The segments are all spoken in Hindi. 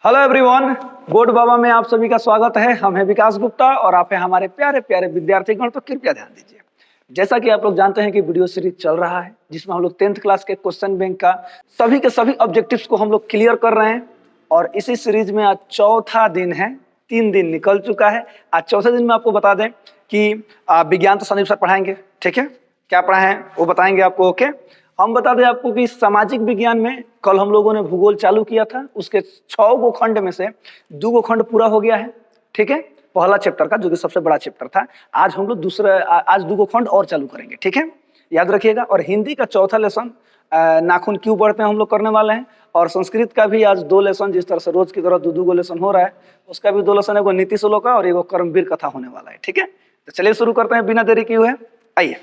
हेलो एवरीवन, बोर्ड बाबा में आप सभी का स्वागत है। हम हैं विकास गुप्ता और आप हैं हमारे प्यारे प्यारे विद्यार्थीगण। तो कृपया ध्यान दीजिए, जैसा कि आप लोग जानते हैं कि वीडियो सीरीज चल रहा है जिसमें हम लोग 10th क्लास के क्वेश्चन बैंक का सभी के सभी ऑब्जेक्टिव्स को हम लोग क्लियर कर रहे हैं। और इसी सीरीज में आज चौथा दिन है, 3 दिन निकल चुका है। आज चौथे दिन में आपको बता दें कि विज्ञान तो संदीप सर पढ़ाएंगे, ठीक है। क्या पढ़ाएं वो बताएंगे आपको, ओके। हम बता दें आपको कि सामाजिक विज्ञान में कल हम लोगों ने भूगोल चालू किया था, उसके 6 गो खंड में से 2 गो खंड पूरा हो गया है, ठीक है। पहला चैप्टर का जो कि सबसे बड़ा चैप्टर था, आज हम लोग आज 2 गो खंड और चालू करेंगे, ठीक है, याद रखिएगा। और हिंदी का चौथा लेसन नाखून क्यों बढ़ते हैं हम लोग करने वाले हैं। और संस्कृत का भी आज 2 लेसन, जिस तरह से रोज की तरह 2 गो लेसन हो रहा है, उसका भी 2 लेसन, एगो नीति श्लोक और एगो कर्मवीर कथा होने वाला है, ठीक है। तो चलिए शुरू करते हैं बिना देरी किए हुए। आइए,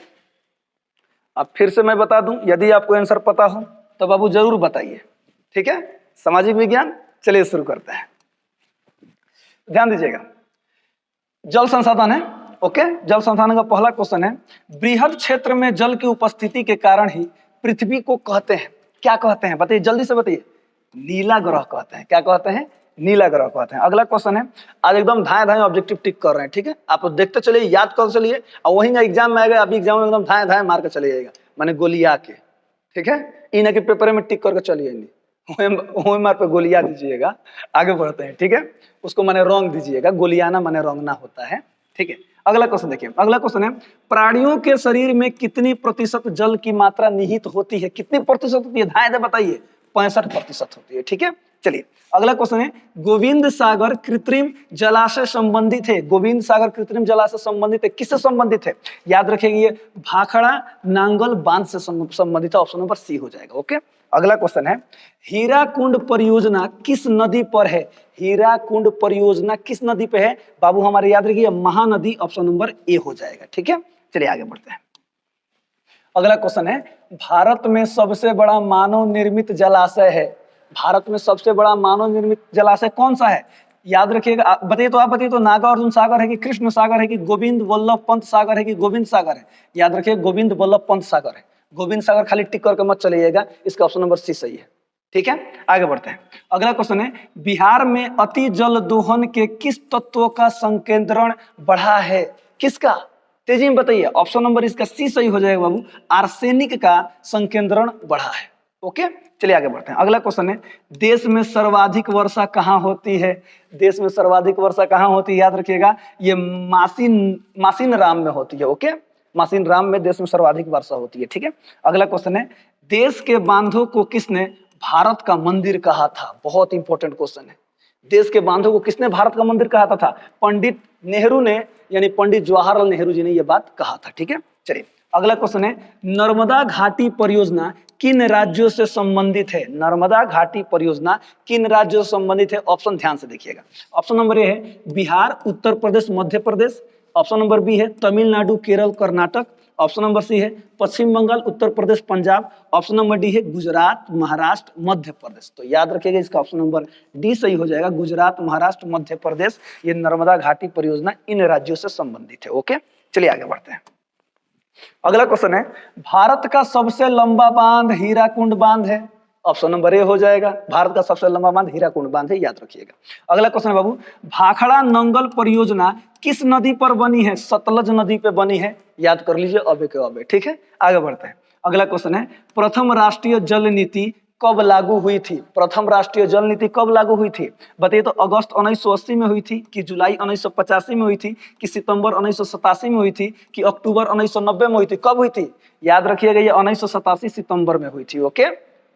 अब फिर से मैं बता दूं, यदि आपको आंसर पता हो तो बाबू जरूर बताइए, ठीक है। सामाजिक विज्ञान, चलिए शुरू करते हैं। ध्यान दीजिएगा, जल संसाधन है, ओके। जल संसाधन का पहला क्वेश्चन है, बृहद क्षेत्र में जल की उपस्थिति के कारण ही पृथ्वी को कहते हैं, क्या कहते हैं बताइए, जल्दी से बताइए। नीला ग्रह कहते हैं। क्या कहते हैं? नीला ग्रह कहते हैं। अगला क्वेश्चन है, आज एकदम धाए धाए ऑब्जेक्टिव टिक कर रहे हैं, ठीक है। आप देखते चलिए, याद कर चलिए, और वहीं एग्जाम में आएगा, अभी एग्जाम में एकदम धाए धाए मार के चले जाएगा, माने गोलिया के, ठीक है। इन के पेपर में टिक करके चलिए, मार पे गोलिया दीजिएगा। आगे बढ़ते हैं, ठीक है। उसको माने रंग दीजिएगा, गोलियाना माने रंगना होता है, ठीक है। अगला क्वेश्चन देखिए, अगला क्वेश्चन है, प्राणियों के शरीर में कितनी प्रतिशत जल की मात्रा निहित होती है? कितनी प्रतिशत होती है? धाए धाए बताइए। 65% होती है, ठीक है। चलिए अगला क्वेश्चन है, गोविंद सागर कृत्रिम जलाशय संबंधित है। गोविंद सागर कृत्रिम जलाशय संबंधित है, किससे संबंधित है? याद रखेंगे, ये भाखड़ा नांगल बांध से संबंधित है। ऑप्शन नंबर सी हो जाएगा, ओके। अगला क्वेश्चन है, हीराकुंड परियोजना किस नदी पर है? हीराकुंड परियोजना किस नदी पे है बाबू? हमारे याद रखिए, महानदी। ऑप्शन नंबर ए हो जाएगा, ठीक है। चलिए आगे बढ़ते हैं। अगला क्वेश्चन है, भारत में सबसे बड़ा मानव निर्मित जलाशय है। भारत में सबसे बड़ा मानव निर्मित जलाशय कौन सा है? याद रखिएगा, बताइए तो, आप बताइए तो, नागार्जुन सागर है कि कृष्ण सागर है कि गोविंद वल्लभ पंत सागर है कि गोविंद सागर है? याद रखिए, गोविंद वल्लभ पंत सागर है। गोविंद सागर खाली टिक करके मत चलिएगा, इसका ऑप्शन नंबर सी सही है, ठीक है। आगे बढ़ते हैं। अगला क्वेश्चन है, बिहार में अति जल दोहन के किस तत्व का संकेंद्रण बढ़ा है? किसका? तेजी में बताइए। ऑप्शन नंबर इसका सी सही हो जाएगा बाबू, आर्सेनिक का संकेंद्रण बढ़ा है, ओके। चलिए आगे बढ़ते हैं। अगला क्वेश्चन है, देश में सर्वाधिक वर्षा कहाँ होती है? देश में सर्वाधिक वर्षा कहाँ होती है? याद रखिएगा, ये मासिन राम में होती है, ओके। मासिन राम में देश में सर्वाधिक वर्षा होती है, ठीक है। अगला क्वेश्चन है, देश के बांधों को किसने भारत का मंदिर कहा था? बहुत इंपॉर्टेंट क्वेश्चन है। देश के बांधों को किसने भारत का मंदिर कहा था? पंडित नेहरू ने, यानी पंडित जवाहरलाल नेहरू जी ने यह बात कहा था, ठीक है। चलिए अगला क्वेश्चन है, नर्मदा घाटी परियोजना किन राज्यों से संबंधित है? नर्मदा घाटी परियोजना किन राज्यों से संबंधित है? ऑप्शन ध्यान से देखिएगा। ऑप्शन नंबर ए है Bihar, Uttar Pradesh, Madhya Pradesh. Option number B है Tamil Nadu, Kerala, Karnataka. Option number C है Paschim Bangal, Uttar Pradesh, Punjab. Option number D है गुजरात, महाराष्ट्र, मध्य प्रदेश। तो याद रखिएगा, इसका ऑप्शन नंबर डी सही हो जाएगा, गुजरात, महाराष्ट्र, मध्य प्रदेश। ये नर्मदा घाटी परियोजना इन राज्यों से संबंधित है, ओके। चलिए आगे बढ़ते हैं। अगला क्वेश्चन है, भारत का सबसे लंबा बांध हीराकुंड बांध है। ऑप्शन नंबर ए हो जाएगा, भारत का सबसे लंबा बांध हीराकुंड बांध है, याद रखिएगा। अगला क्वेश्चन है बाबू, भाखड़ा नंगल परियोजना किस नदी पर बनी है? सतलज नदी पे बनी है, याद कर लीजिए, अबे के अबे, ठीक है। आगे बढ़ते हैं। अगला क्वेश्चन है, प्रथम राष्ट्रीय जल नीति कब लागू हुई थी? प्रथम राष्ट्रीय जल नीति कब लागू हुई थी? बताइए तो, अगस्त 1980 में हुई थी कि जुलाई 1985 में हुई थी कि सितंबर 1987 में हुई थी कि अक्टूबर 1990 में हुई थी? कब हुई थी? याद रखिएगा, ये 1987 सितंबर में हुई थी, ओके।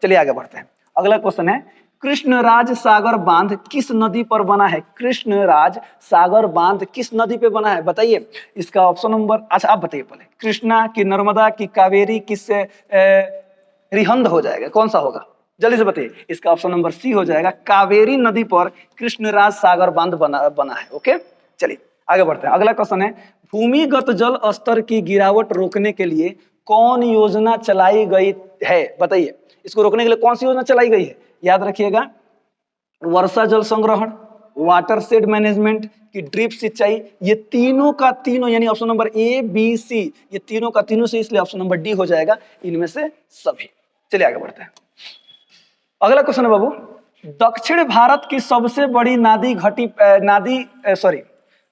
चलिए आगे बढ़ते हैं। अगला क्वेश्चन है, कृष्णराज सागर बांध किस नदी पर बना है? कृष्णराज सागर बांध किस नदी पे बना है बताइए। इसका ऑप्शन नंबर, अच्छा आप बताइए पहले, कृष्णा की, नर्मदा की, कावेरी, किससे रिहंद हो जाएगा? कौन सा होगा? जल्दी से बताइए। इसका ऑप्शन नंबर सी हो जाएगा, कावेरी नदी पर कृष्णराज सागर बांध बना है, ओके। चलिए आगे बढ़ते हैं। अगला क्वेश्चन है, भूमिगत जल स्तर की गिरावट रोकने के लिए कौन योजना चलाई गई है? बताइए, इसको रोकने के लिए कौन सी योजना चलाई गई है? याद रखिएगा, वर्षा जल संग्रहण, वाटर शेड मैनेजमेंट की ड्रिप सिंचाई। ये तीनों का तीनों, यानी ऑप्शन नंबर ए, बी, सी, ये तीनों का तीनों से, इसलिए ऑप्शन नंबर डी हो जाएगा, इनमें से सभी। चलिए आगे बढ़ते हैं। अगला क्वेश्चन है बाबू, दक्षिण भारत की सबसे बड़ी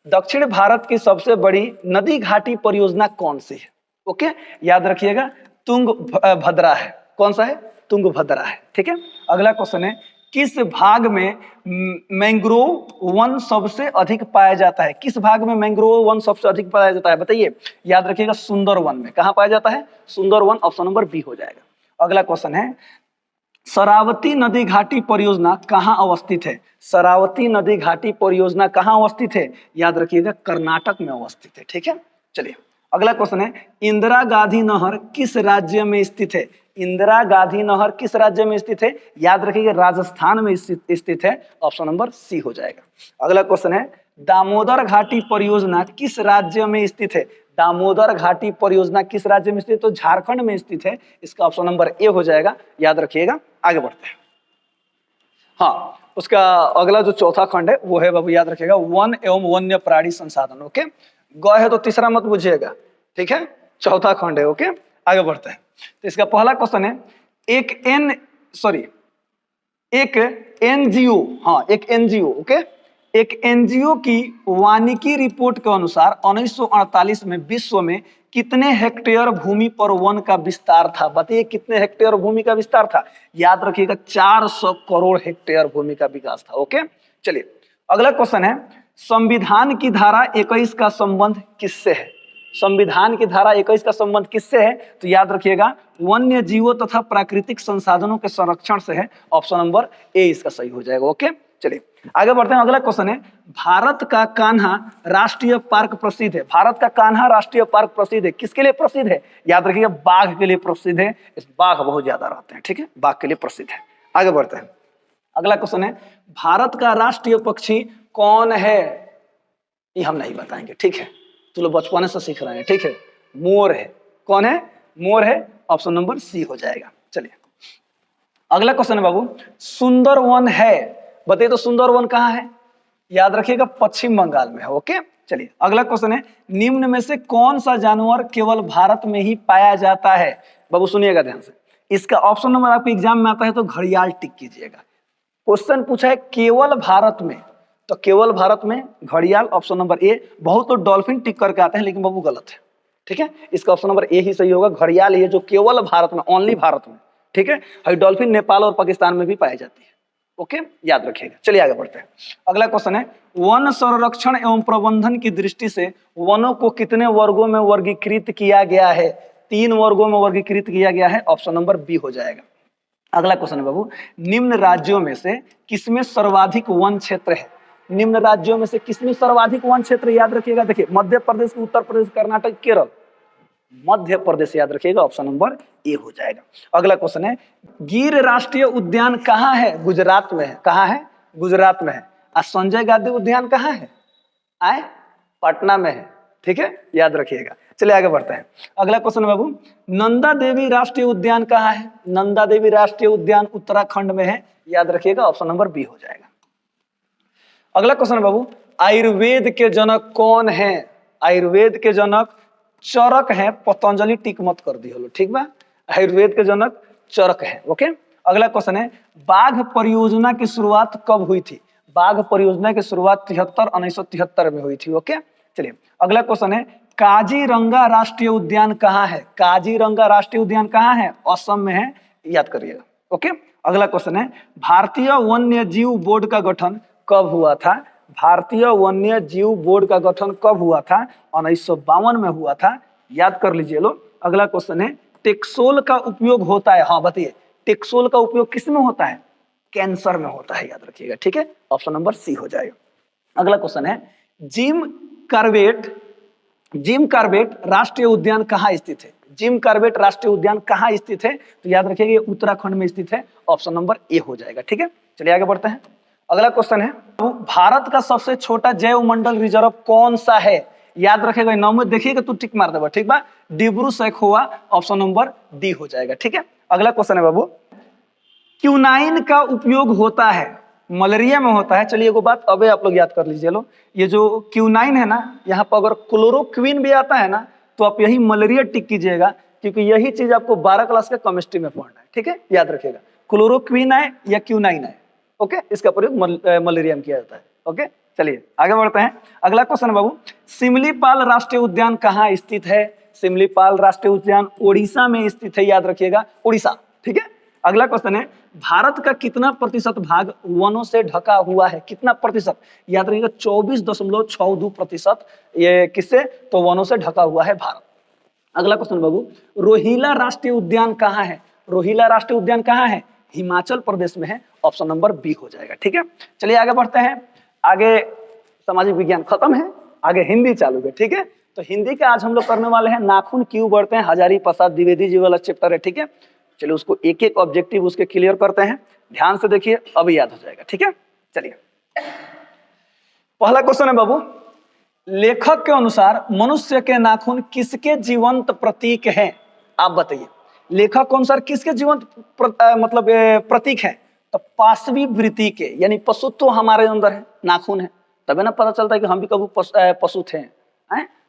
दक्षिण भारत की सबसे बड़ी नदी घाटी परियोजना कौन सी है? ओके, याद रखिएगा तुंगभद्रा है। कौन सा है? तुंगभद्रा है। ठीक है। अगला क्वेश्चन है, किस भाग में मैंग्रोव वन सबसे अधिक पाया जाता है? किस भाग में मैंग्रोव वन सबसे अधिक पाया जाता है? बताइए। याद रखिएगा सुंदरवन में। कहां पाया जाता है? सुंदरवन। ऑप्शन नंबर बी हो जाएगा। अगला क्वेश्चन है, शरावती नदी घाटी परियोजना कहाँ अवस्थित है? शरावती नदी घाटी परियोजना कहाँ अवस्थित है? याद रखिएगा कर्नाटक में अवस्थित है। ठीक है। चलिए अगला क्वेश्चन है, इंदिरा गांधी नहर किस राज्य में स्थित है? इंदिरा गांधी नहर किस राज्य में स्थित है? याद रखिएगा राजस्थान में स्थित है। ऑप्शन नंबर सी हो जाएगा। अगला क्वेश्चन है, दामोदर घाटी परियोजना किस राज्य में स्थित है? दामोदर घाटी परियोजना किस राज्य में स्थित है? तो झारखंड में स्थित है। इसका ऑप्शन नंबर ए हो जाएगा। याद रखिएगा। आगे बढ़ते हैं। हाँ, उसका अगला जो चौथा खंड है वो है बाबू, याद रखिएगा, वन एवं वन्य प्राणी संसाधन। ओके, ग है तो तीसरा मत बुझिएगा। ठीक है, चौथा खंड है। ओके, आगे बढ़ते हैं। तो इसका पहला क्वेश्चन है, एक एनजीओ, हाँ एक एनजीओ, ओके, एक एनजीओ की वानिकी रिपोर्ट के अनुसार 1948 में विश्व में कितने हेक्टेयर भूमि पर वन का विस्तार था? बताइए कितने हेक्टेयर भूमि का विस्तार था? याद रखिएगा 400 करोड़ हेक्टेयर भूमि का विकास था। ओके, चलिए अगला क्वेश्चन है, संविधान की धारा 21 का संबंध किससे है? संविधान की धारा 21 का संबंध किससे है? तो याद रखिएगा वन्य जीवों तथा प्राकृतिक संसाधनों के संरक्षण से है। ऑप्शन नंबर ए इसका सही हो जाएगा। ओके, चलिए आगे बढ़ते हैं। अगला क्वेश्चन है, भारत का कान्हा राष्ट्रीय पार्क प्रसिद्ध है। भारत का कान्हा राष्ट्रीय पार्क प्रसिद्ध है, किसके लिए प्रसिद्ध है? याद रखिएगा बाघ के लिए प्रसिद्ध है। इस बाघ बहुत ज्यादा रहते हैं। ठीक है, बाघ के लिए प्रसिद्ध है। आगे बढ़ते हैं। अगला क्वेश्चन है, भारत का राष्ट्रीय पक्षी कौन है? ये हम नहीं बताएंगे। ठीक है, तो लोग बचपन से सीख रहे हैं। ठीक है, मोर है। कौन है? मोर है। ऑप्शन नंबर सी हो जाएगा। चलिए अगला क्वेश्चन है बाबू, सुंदरवन है, बताइए तो सुंदरवन कहाँ है? याद रखिएगा पश्चिम बंगाल में है। ओके, चलिए अगला क्वेश्चन है, निम्न में से कौन सा जानवर केवल भारत में ही पाया जाता है? बाबू सुनिएगा ध्यान से, इसका ऑप्शन नंबर आपके एग्जाम में आता है तो घड़ियाल टिक कीजिएगा। क्वेश्चन पूछा है केवल भारत में, तो केवल भारत में घड़ियाल, ऑप्शन नंबर ए। बहुत तो डॉल्फिन टिक करके आते हैं लेकिन बाबू गलत है। ठीक है, इसका ऑप्शन नंबर ए ही सही होगा। घड़ियाल ये जो केवल भारत में, ओनली भारत में। ठीक है, और डॉल्फिन नेपाल और पाकिस्तान में भी पाई जाती है। ओके, याद रखिएगा। चलिए आगे बढ़ते हैं। अगला क्वेश्चन है, वन संरक्षण एवं प्रबंधन की दृष्टि से वनों को कितने वर्गों में वर्गीकृत किया गया है? 3 वर्गों में वर्गीकृत किया गया है। ऑप्शन नंबर बी हो जाएगा। अगला क्वेश्चन है बाबू, निम्न राज्यों में से किसमें सर्वाधिक वन क्षेत्र है? निम्न राज्यों में से किसमें सर्वाधिक वन क्षेत्र? याद रखिएगा, देखिए मध्य प्रदेश, उत्तर प्रदेश, कर्नाटक, केरल। मध्य प्रदेश याद रखिएगा। ऑप्शन नंबर ए हो जाएगा। अगला क्वेश्चन है, गिर राष्ट्रीय उद्यान कहाँ है? गुजरात में है। कहाँ है? गुजरात में है। और संजय गांधी उद्यान कहाँ है? आए पटना में है। ठीक है, याद रखिएगा। चलिए आगे बढ़ते हैं। अगला क्वेश्चन बाबू, नंदा देवी राष्ट्रीय उद्यान कहाँ है? नंदा देवी राष्ट्रीय उद्यान उत्तराखंड में है। याद रखिएगा। ऑप्शन नंबर बी हो जाएगा। अगला क्वेश्चन बाबू, आयुर्वेद के जनक कौन है? आयुर्वेद के जनक चरक है। पतंजलि टिक मत कर दी हो, ठीक बा। आयुर्वेद के जनक चरक है। ओके, अगला क्वेश्चन है, बाघ परियोजना की शुरुआत कब हुई थी? बाघ परियोजना की शुरुआत 1973 में हुई थी। ओके, चलिए अगला क्वेश्चन है, काजीरंगा राष्ट्रीय उद्यान कहाँ है? काजीरंगा राष्ट्रीय उद्यान कहाँ है? असम में है। याद करिएगा। ओके, अगला क्वेश्चन है, भारतीय वन्य जीव बोर्ड का गठन कब हुआ था? भारतीय वन्य जीव बोर्ड का गठन कब हुआ था? 1952 में हुआ था। याद कर लीजिए लोग। अगला क्वेश्चन है, टेक्सोल का उपयोग होता है, हाँ बताइए टेक्सोल का उपयोग किस में होता है? कैंसर में होता है। याद रखिएगा। ठीक है, ऑप्शन नंबर सी हो जाएगा। अगला क्वेश्चन है, जिम कार्बेट राष्ट्रीय उद्यान कहाँ स्थित है? जिम कार्बेट राष्ट्रीय उद्यान कहाँ स्थित है? तो याद रखिएगा ये उत्तराखंड में स्थित है। ऑप्शन नंबर ए हो जाएगा। ठीक है, चलिए आगे बढ़ते हैं। अगला क्वेश्चन है, भारत का सबसे छोटा जैव मंडल रिजर्व कौन सा है? याद रखेगा, नाम में देखिएगा तो टिक मार देगा। ठीक बा, Dibru Saikhowa. Option number D हो जाएगा। ठीक है, अगला क्वेश्चन है बाबू, क्यूनाइन का उपयोग होता है, मलेरिया में होता है। चलिए एगो बात अबे आप लोग याद कर लीजिए लो, ये जो क्यूनाइन है ना, यहाँ पर अगर क्लोरोक्विन भी आता है ना तो आप यही मलेरिया टिक कीजिएगा, क्योंकि यही चीज आपको 12 क्लास के केमिस्ट्री में पढ़ना है। ठीक है, याद रखिएगा, क्लोरोक्विन है या क्यूनाइन है। ओके, इसका प्रयोग मलेरिया में किया जाता है। ओके, चलिए आगे बढ़ते हैं। अगला क्वेश्चन है बाबू, सिमलीपाल राष्ट्रीय उद्यान कहाँ स्थित है? सिमलीपाल राष्ट्रीय उद्यान उड़ीसा में स्थित है, याद रखिएगा, उड़ीसा। ठीक है, अगला क्वेश्चन है, भारत का कितना प्रतिशत भाग वनों से ढका हुआ है? कितना प्रतिशत? याद रखिएगा 24.62%। ये किससे? तो वनों से ढका हुआ है भारत। अगला क्वेश्चन बाबू, रोहिला राष्ट्रीय उद्यान कहाँ है? रोहिला राष्ट्रीय उद्यान कहाँ है? हिमाचल प्रदेश में है, ऑप्शन नंबर बी हो जाएगा। ठीक है, चलिए आगे बढ़ते हैं। आगे सामाजिक विज्ञान खत्म है, आगे हिंदी चालू है। ठीक है, तो हिंदी का आज हम लोग करने वाले हैं नाखून क्यों बढ़ते हैं, हजारी प्रसाद द्विवेदी जी वाला चैप्टर है। ठीक है, चलिए उसको एक एक ऑब्जेक्टिव उसके क्लियर करते हैं, ध्यान से देखिए, अभी याद हो जाएगा। ठीक है, चलिए पहला क्वेश्चन है बाबू, लेखक के अनुसार मनुष्य के नाखून किसके जीवंत प्रतीक हैं? आप बताइए, लेखक के अनुसार किसके जीवंत प्रतीक है? तो पाशवी वृत्ति के, यानी पशुत्व हमारे अंदर है, नाखून है, तभी ना पता चलता है कि हम भी कभी पशु थे।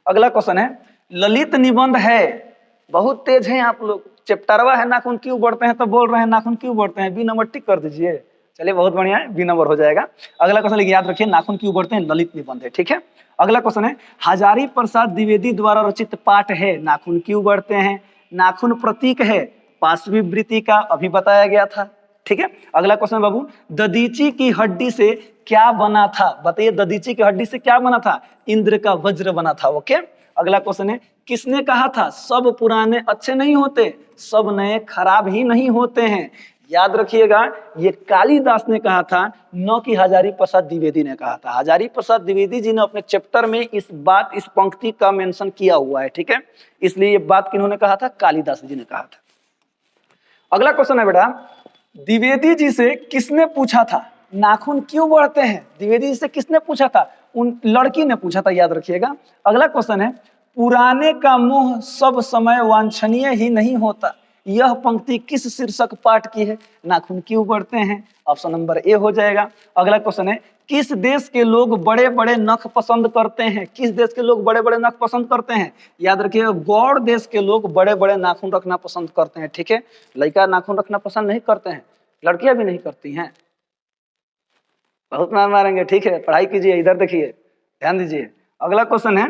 अगला क्वेश्चन है, ललित निबंध है, बहुत तेज हैं आप लोग, चैप्टरवा है नाखून क्यों बढ़ते हैं तो बोल रहे हैं नाखून क्यों बढ़ते हैं, बी नंबर टिक कर दीजिए। चलिए बहुत बढ़िया है, बी नंबर हो जाएगा। अगला क्वेश्चन याद रखिए, नाखून क्यों बढ़ते हैं, ललित निबंध है। ठीक है, अगला क्वेश्चन है, हजारी प्रसाद द्विवेदी द्वारा रचित पाठ है, नाखून क्यों बढ़ते हैं? नाखून प्रतीक है, पाशवी वृत्ति का, अभी बताया गया था। ठीक है, अगला क्वेश्चन बाबू, ददीची की हड्डी से क्या बना था? बताइए, ददीची की हड्डी से क्या बना था? इंद्र का वज्र बना था। ओके, अगला क्वेश्चन है, किसने कहा था सब पुराने अच्छे नहीं होते, सब नए खराब ही नहीं होते हैं? याद रखिएगा, ये कालिदास ने कहा था, न कि हजारी प्रसाद द्विवेदी ने कहा था। हजारी प्रसाद द्विवेदी जी ने अपने चैप्टर में इस पंक्ति का मेंशन किया हुआ है। ठीक है, इसलिए ये बात किन्होंने कहा था? कालिदास जी ने कहा था। अगला क्वेश्चन है बेटा, द्विवेदी जी से किसने पूछा था नाखून क्यों बढ़ते हैं? द्विवेदी जी से किसने पूछा था? उन लड़की ने पूछा था, याद रखिएगा। अगला क्वेश्चन है, पुराने का मोह सब समय वांछनीय ही नहीं होता, यह पंक्ति किस शीर्षक पाठ की है? नाखून क्यों बढ़ते हैं, ऑप्शन नंबर ए हो जाएगा। अगला क्वेश्चन है, किस देश के लोग बड़े बड़े नख पसंद करते हैं? किस देश के लोग बड़े बड़े नख पसंद करते हैं? याद रखिएगा, गौड़ देश के लोग बड़े बड़े नाखून रखना पसंद करते हैं। ठीक है, लड़का नाखून रखना पसंद नहीं करते हैं, लड़कियां भी नहीं करती हैं, बहुत मार मारेंगे। ठीक है, पढ़ाई कीजिए, इधर देखिए, ध्यान दीजिए। अगला क्वेश्चन है,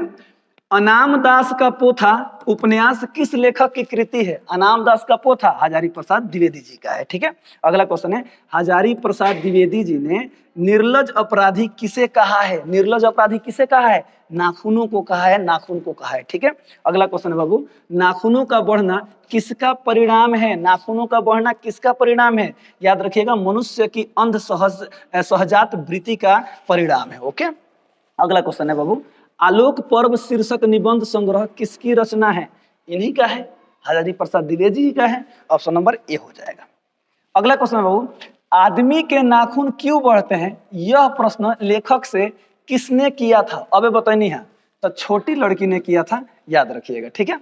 अनामदास का पोथा उपन्यास किस लेखक की कृति है? अनामदास का पोथा हजारी प्रसाद द्विवेदी जी का है। ठीक है, अगला क्वेश्चन है, हजारी प्रसाद द्विवेदी जी ने निर्लज अपराधी किसे कहा है? निर्लज अपराधी किसे कहा है? नाखूनों को कहा है, नाखून को कहा है। ठीक है, अगला क्वेश्चन है बाबू, नाखूनों का बढ़ना किसका परिणाम है? नाखूनों का बढ़ना किसका परिणाम है? याद रखिएगा, मनुष्य की अंध सहजात वृत्ति का परिणाम है। ओके, अगला क्वेश्चन है बाबू, आलोक पर्व शीर्षक निबंध संग्रह किसकी रचना है? इन्हीं का है, हजारी प्रसाद द्विवेदी जी का है, ऑप्शन नंबर ए हो जाएगा। अगला क्वेश्चन है बाबू, आदमी के नाखून क्यों बढ़ते हैं? यह प्रश्न लेखक से किसने किया था? अबे बताइए है, तो छोटी लड़की ने किया था, याद रखिएगा। ठीक है,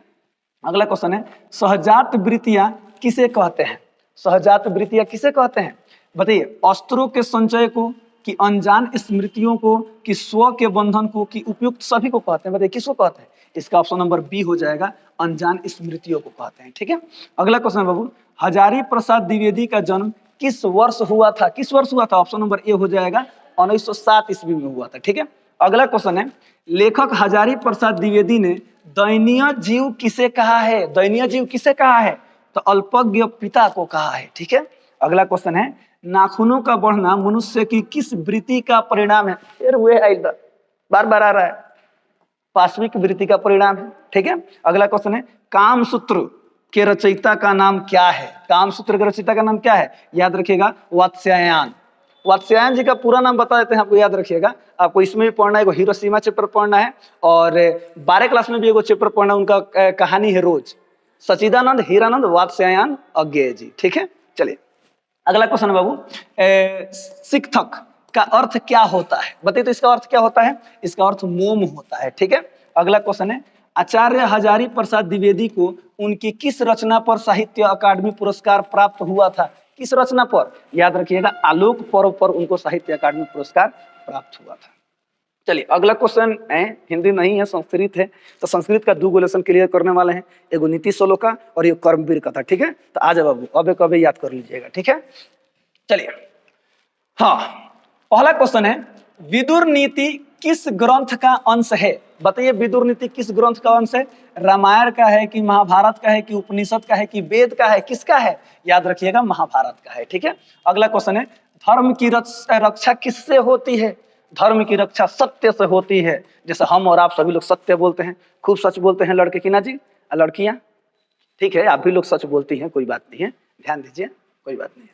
अगला क्वेश्चन है, सहजात वृत्तियां किसे कहते हैं? सहजात वृत्तियां किसे कहते हैं? बताइए, अस्त्रों के संचय को, कि अनजान स्मृतियों को, कि स्व के बंधन को, कि उपयुक्त सभी को कहते हैं? बताइए किसको कहते हैं? इसका ऑप्शन नंबर बी हो जाएगा, अनजान स्मृतियों को कहते हैं। ठीक है, अगला क्वेश्चन बाबू, हजारी प्रसाद द्विवेदी का जन्म किस वर्ष हुआ था? किस वर्ष हुआ था? ऑप्शन नंबर ए हो जाएगा, 1907 ईस्वी में हुआ था। ठीक है, अगला क्वेश्चन है, लेखक हजारी प्रसाद द्विवेदी ने दयनीय जीव किसे कहा है? दयनीय जीव किसे कहा है? तो अल्पज्ञ पिता को कहा है। ठीक है, अगला क्वेश्चन है, नाखूनों का बढ़ना मनुष्य की किस वृत्ति का परिणाम है? फिर वे इधर बार बार आ रहा है, पाशविक वृत्ति का परिणाम है। ठीक है, अगला क्वेश्चन है, कामसूत्र के रचयिता का नाम क्या है? कामसूत्र के रचयिता का नाम क्या है? याद रखिएगा, वात्स्यायन। वात्स्यायन जी का पूरा नाम बता देते हैं आपको, याद रखिएगा। आपको इसमें भी पढ़ना है, हिरोशिमा चैप्टर पढ़ना है, और 12 क्लास में भी एगो चैप्टर पढ़ना है, उनका कहानी है रोज, सचिदानंद हीरानंद वात्स्यायन अज्ञेय जी। ठीक है, चलिए अगला क्वेश्चन है बाबू, शिक्षक का अर्थ क्या होता है? बताइए तो इसका अर्थ क्या होता है? इसका अर्थ मोम होता है। ठीक है, अगला क्वेश्चन है, आचार्य हजारी प्रसाद द्विवेदी को उनकी किस रचना पर साहित्य अकादमी पुरस्कार प्राप्त हुआ था? किस रचना पर? याद रखिएगा, आलोक पर्व पर उनको साहित्य अकादमी पुरस्कार प्राप्त हुआ था। चलिए अगला क्वेश्चन है, हिंदी नहीं है, संस्कृत है, तो संस्कृत का 2 लेसन क्लियर करने वाले हैं, एगो नीति श्लोका और एक कर्मवीर कथा। ठीक है, तो आ जाओ बाबू, अब एक याद कर लीजिएगा। ठीक है, चलिए हाँ, पहला क्वेश्चन है, विदुर नीति किस ग्रंथ का अंश है? बताइए, विदुर नीति किस ग्रंथ का अंश है? रामायण का है कि महाभारत का है कि उपनिषद का है कि वेद का है, किसका है? याद रखिएगा, महाभारत का है। ठीक है। अगला क्वेश्चन है, धर्म की रक्षा किससे होती है? धर्म की रक्षा सत्य से होती है। जैसे हम और आप सभी लोग सत्य बोलते हैं, खूब सच बोलते हैं लड़के की ना जी, लड़कियां? ठीक है, आप भी लोग सच बोलती हैं, कोई बात नहीं है, ध्यान दीजिए, कोई बात नहीं है।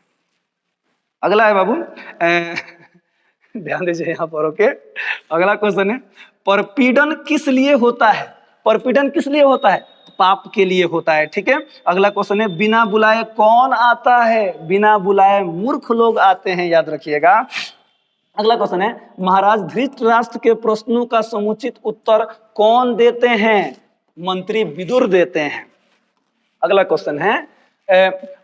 अगला है बाबू, ध्यान दीजिए यहाँ पर। ओके, अगला क्वेश्चन है, परपीड़न किस लिए होता है? परपीड़न किस लिए होता है? पाप के लिए होता है। ठीक है। अगला क्वेश्चन है, बिना बुलाए कौन आता है? बिना बुलाए मूर्ख लोग आते हैं, याद रखिएगा। अगला क्वेश्चन है, महाराज धृतराष्ट्र के प्रश्नों का समुचित उत्तर कौन देते हैं? मंत्री विदुर देते हैं। अगला क्वेश्चन है,